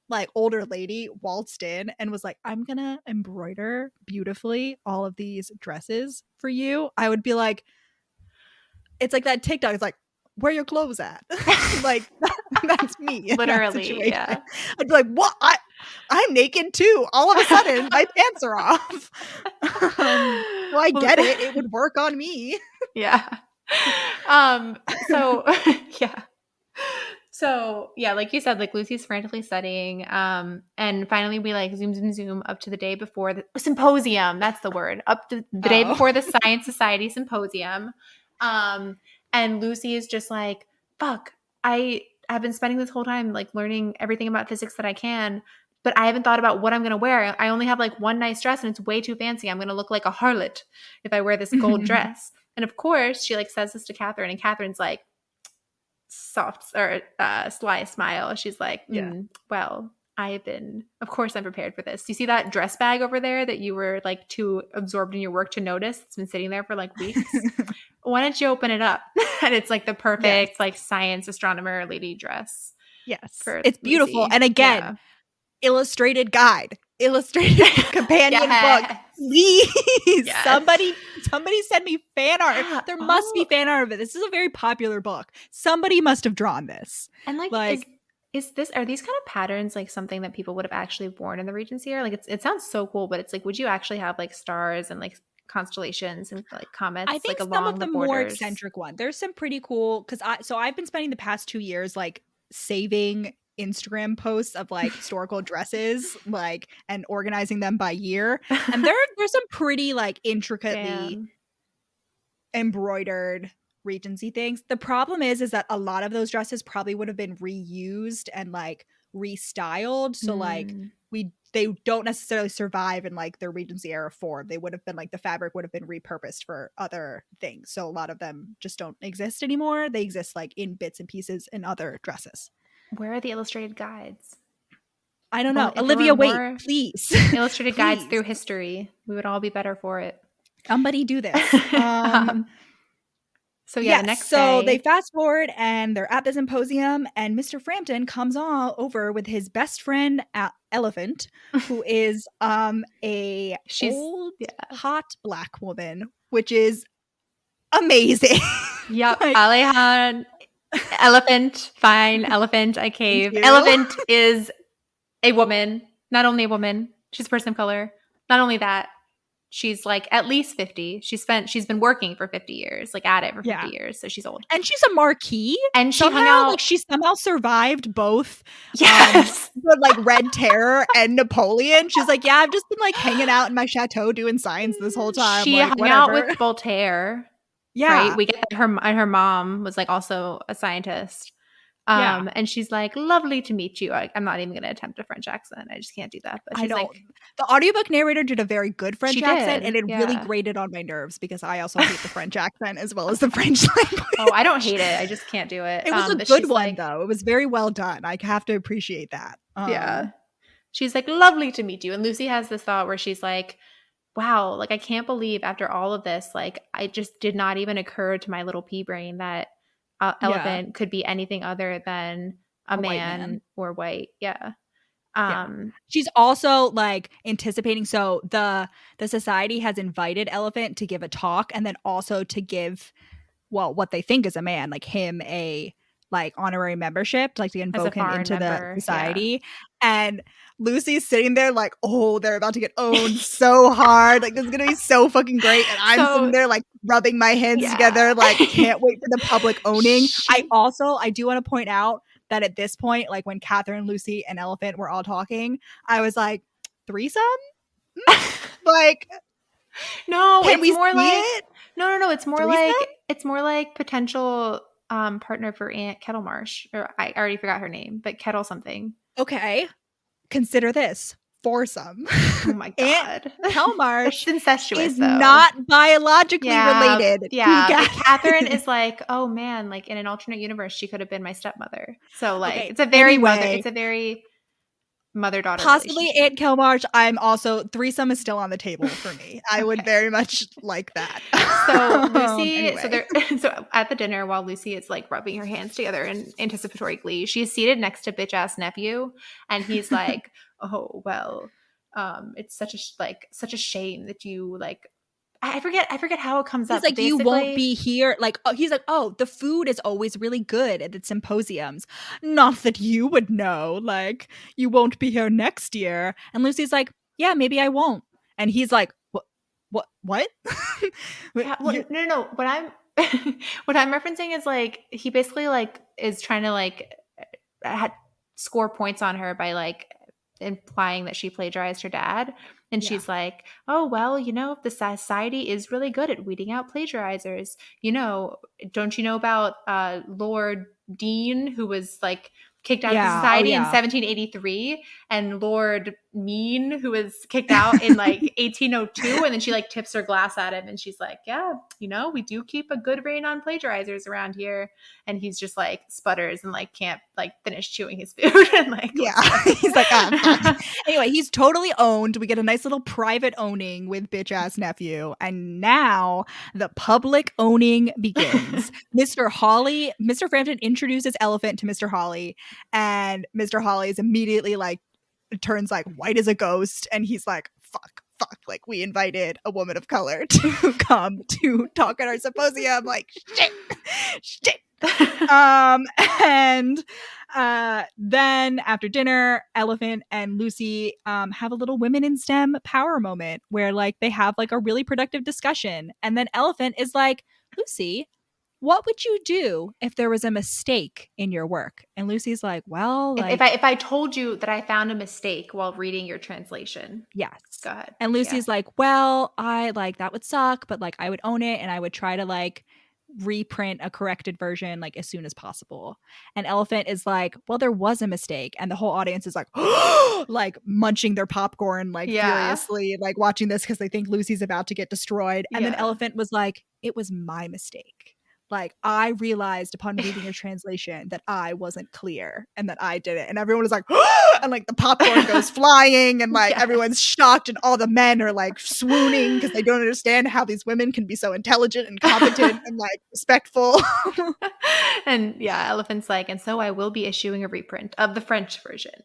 like older lady waltzed in and was like, I'm gonna embroider beautifully all of these dresses for you, I would be like, it's like that TikTok. It's like, where your clothes at? Like that's me in that Literally, situation. yeah. I'd be like, what? I'm naked too. All of a sudden, my pants are off. Well, I get it. It would work on me. Yeah. So yeah. So yeah, like you said, like Lucy's frantically studying. And finally we like zoom up to the day before the symposium. That's the word. Up to the day before the Science Society symposium. And Lucy is just like, fuck, I've been spending this whole time like learning everything about physics that I can, but I haven't thought about what I'm going to wear. I only have like one nice dress and it's way too fancy. I'm going to look like a harlot if I wear this gold dress. And of course, she like says this to Catherine, and Catherine's like, soft or sly smile. She's like, well, of course I'm prepared for this. You see that dress bag over there that you were like too absorbed in your work to notice? It's been sitting there for like weeks. Why don't you open it up? And it's like the perfect like science astronomer lady dress. Yes. It's beautiful. Lucy. And again, illustrated guide, illustrated companion book. Please, somebody send me fan art. There must be fan art of it. This is a very popular book. Somebody must have drawn this. And like are these kind of patterns like something that people would have actually worn in the Regency era? Like it sounds so cool, but it's like, would you actually have like stars and like constellations and like comets? I think like some of the more eccentric one. There's some pretty cool, because I've been spending the past 2 years like saving Instagram posts of like historical dresses, like, and organizing them by year. And there's some pretty like intricately embroidered Regency things. The problem is that a lot of those dresses probably would have been reused and like restyled. So like they don't necessarily survive in like their Regency era form. They would have been like, the fabric would have been repurposed for other things. So a lot of them just don't exist anymore. They exist like in bits and pieces in other dresses. Where are the illustrated guides? I don't know. Olivia Waite, please. Illustrated guides through history. We would all be better for it. Somebody do this. So the next day. So they fast forward and they're at the symposium, and Mr. Frampton comes all over with his best friend Elephant, who is she's old hot black woman, which is amazing. Yep. Alehan, elephant, fine, elephant, I cave. Elephant is a woman, not only a woman, she's a person of color. Not only that, she's like at least 50. She's been working for 50 years, like at it for 50 years. So she's old. And she's a marquis. And she somehow survived both the like Red Terror and Napoleon. She's like, yeah, I've just been like hanging out in my chateau doing science this whole time. She like, hung out with Voltaire. Yeah. Right? We get that her mom was like also a scientist. And she's like, lovely to meet you. I'm not even going to attempt a French accent. I just can't do that. But she's like, the audiobook narrator did a very good French accent, and it really grated on my nerves because I also hate the French accent as well as the French language. Oh, I don't hate it. I just can't do it. It was a good one though. It was very well done. I have to appreciate that. She's like, lovely to meet you. And Lucy has this thought where she's like, wow, like I can't believe after all of this, like I just did not even occur to my little pea brain that Elephant could be anything other than a man or white. She's also like anticipating. So the society has invited Elephant to give a talk, and then also to give, well, what they think is a man, like him, a like honorary membership, like to invoke him into the society. And Lucy's sitting there like, oh, they're about to get owned so hard. Like, this is going to be so fucking great. And I'm sitting there like rubbing my hands together, like can't wait for the public owning. I do want to point out that at this point, like when Catherine, Lucy, and Elephant were all talking, I was like, threesome? Like, no, it's more like it? No. It's more like potential partner for Aunt Kettlemarsh, or I already forgot her name, but Kettle something. Okay. Consider this. Foursome. Oh my god. Kelmarsh incestuous is though. Not biologically related. Yeah. Catherine is like, oh man, like in an alternate universe, she could have been my stepmother. So like it's a very mother-daughter possibly relationship. Aunt Kelmarsh. I'm also, threesome is still on the table for me. I would very much like that. So Lucy, Anyway. so at the dinner while Lucy is like rubbing her hands together in anticipatory glee, she's seated next to bitch ass nephew, and he's like, "Oh well, it's such a shame that you like." I forget how it comes He's up. But like, you won't basically, be here. Like, oh, he's like, oh, the food is always really good at the symposiums. Not that you would know. Like, you won't be here next year. And Lucy's like, yeah, maybe I won't. And he's like, what? yeah. Well, no. What I'm what I'm referencing is like he basically like is trying to like score points on her by like implying that she plagiarized her dad. And Yeah. she's like, oh, well, the society is really good at weeding out plagiarizers. Don't you know about Lord Dean, who was like kicked out of the Yeah. Oh, society in yeah. 1783, and Lord Mean, who was kicked out in like 1802? And then she like tips her glass at him and she's like, yeah, we do keep a good rein on plagiarizers around here. And he's just like sputters and like can't like finish chewing his food and like Yeah. He's like, fuck. Anyway, he's totally owned. We get a nice little private owning with bitch ass nephew. And now the public owning begins. Mr. Frampton introduces Elephant to Mr. Hawley, and Mr. Hawley is immediately like, turns like white as a ghost. And he's like, fuck. Like, we invited a woman of color to come to talk at our symposium. Like, shit. And then after dinner, Elephant and Lucy have a little women in STEM power moment where like they have like a really productive discussion. And then Elephant is like, Lucy, what would you do if there was a mistake in your work? And Lucy's like, well, like, if I told you that I found a mistake while reading your translation. yes. Go ahead. And Lucy's like, well, I like that would suck, but like I would own it and I would try to like reprint a corrected version like as soon as possible. And Elephant is like, well, there was a mistake. And the whole audience is like, like munching their popcorn like furiously, like watching this because they think Lucy's about to get destroyed. And then Elephant was like, it was my mistake. Like, I realized upon reading your translation that I wasn't clear and that I did it. And everyone was like, and like the popcorn goes flying and like everyone's shocked and all the men are like swooning because they don't understand how these women can be so intelligent and competent and like respectful. And Elephant's like, and so I will be issuing a reprint of the French version.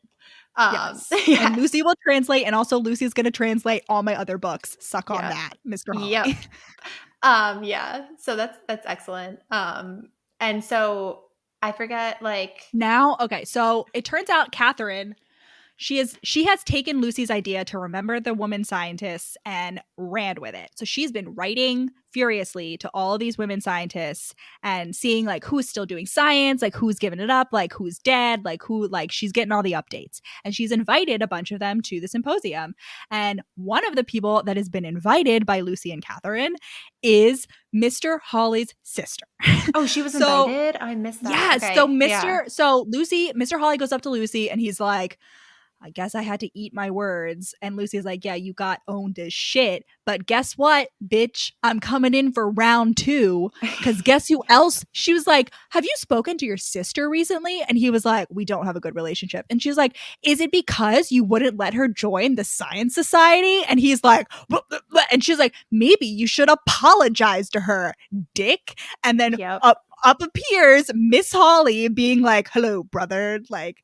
Yes. And Lucy will translate, and also Lucy's going to translate all my other books. Suck on that, Mr. Hawley. So that's excellent. And so I forget like now, okay, so it turns out Catherine, she has taken Lucy's idea to remember the woman scientists and ran with it. So she's been writing furiously to all of these women scientists and seeing like who's still doing science, like who's given it up, like who's dead, like who, like she's getting all the updates. And she's invited a bunch of them to the symposium. And one of the people that has been invited by Lucy and Catherine is Mr. Hawley's sister. Oh, she was invited? I missed that. Yes. Okay. So Mr. Hawley goes up to Lucy and he's like, I guess I had to eat my words. And Lucy's like, yeah, you got owned as shit. But guess what, bitch? I'm coming in for round 2. Because guess who else? She was like, have you spoken to your sister recently? And he was like, we don't have a good relationship. And she was like, is it because you wouldn't let her join the Science Society? And he's like, blah, blah, blah. And she's like, maybe you should apologize to her, dick. And then up appears Miss Hawley being like, hello, brother. Like,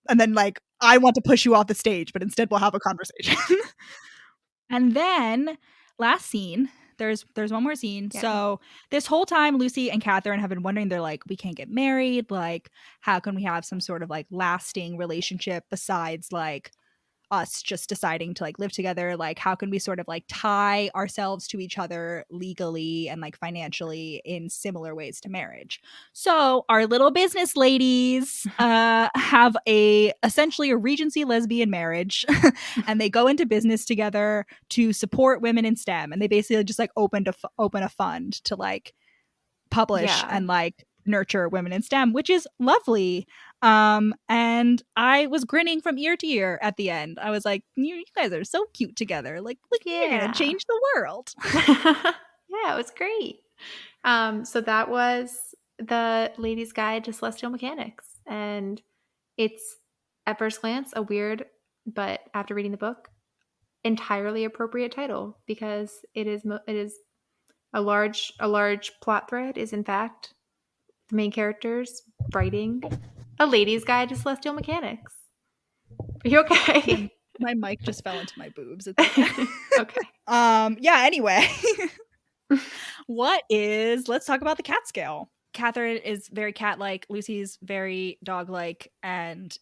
and then like, I want to push you off the stage, but instead we'll have a conversation. And then last scene, there's one more scene. Yeah. So this whole time, Lucy and Catherine have been wondering, they're like, we can't get married. Like, how can we have some sort of like lasting relationship besides like us just deciding to like live together? Like, how can we sort of like tie ourselves to each other legally and like financially in similar ways to marriage? So our little business ladies have essentially a Regency lesbian marriage and they go into business together to support women in STEM. And they basically just like open a fund to like publish and like nurture women in STEM, which is lovely. And I was grinning from ear to ear at the end. I was like, you guys are so cute together. Like, look, you're gonna change the world. Yeah, it was great. So that was the Ladies' Guide to Celestial Mechanics, and it's at first glance, a weird, but after reading the book, entirely appropriate title, because it is a large plot thread is in fact the main characters writing a lady's guide to celestial mechanics. Are you okay? My mic just fell into my boobs. It's okay. Okay. Yeah, anyway. Let's talk about the cat scale. Catherine is very cat-like, Lucy's very dog-like, and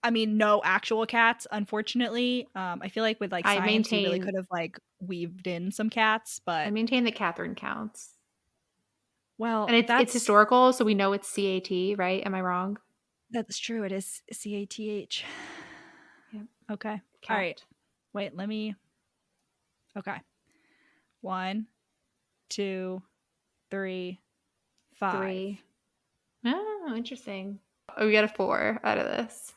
no actual cats, unfortunately. I feel like with like science, you really could have like weaved in some cats, but I maintain that Catherine counts. Well, and it's historical, so we know it's CAT, right? Am I wrong? That's true. It is CATH. Yeah. Okay. Cat. All right. Wait, let me. Okay. 1, 2, 3, 5. 3. Oh, interesting. Oh, we got a 4 out of this.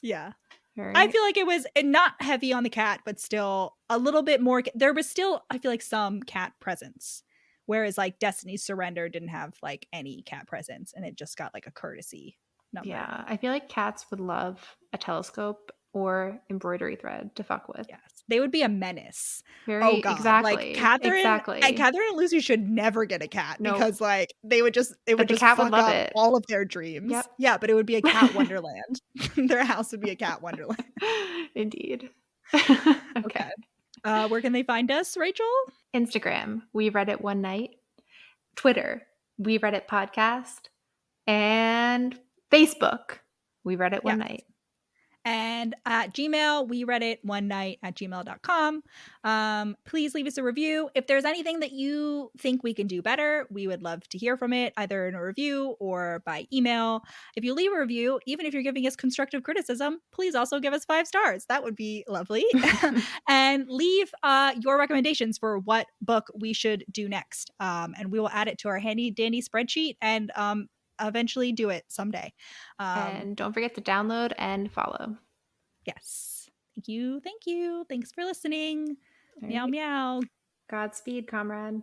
Yeah. Right. I feel like it was not heavy on the cat, but still a little bit more. There was still, I feel like, some cat presence. Whereas like Destiny's Surrender didn't have like any cat presence, and it just got like a courtesy number. Yeah. I feel like cats would love a telescope or embroidery thread to fuck with. Yes. They would be a menace. Very, oh God. Exactly. Like Catherine and Lucy should never get a cat because like they would just fuck up all of their dreams. Yep. Yeah, but it would be a cat wonderland. Their house would be a cat wonderland. Indeed. Okay. Where can they find us, Rachel? Instagram, We Read It One Night. Twitter, We Read It Podcast. And Facebook, We Read It One Night. And at Gmail, we read it one night at gmail.com. Please leave us a review. If there's anything that you think we can do better, we would love to hear from it, either in a review or by email. If you leave a review, even if you're giving us constructive criticism, please also give us 5 stars. That would be lovely. And leave your recommendations for what book we should do next. And we will add it to our handy dandy spreadsheet and eventually do it someday. And don't forget to download and follow. Yes. Thank you. Thanks for listening. Meow meow. Godspeed, comrade.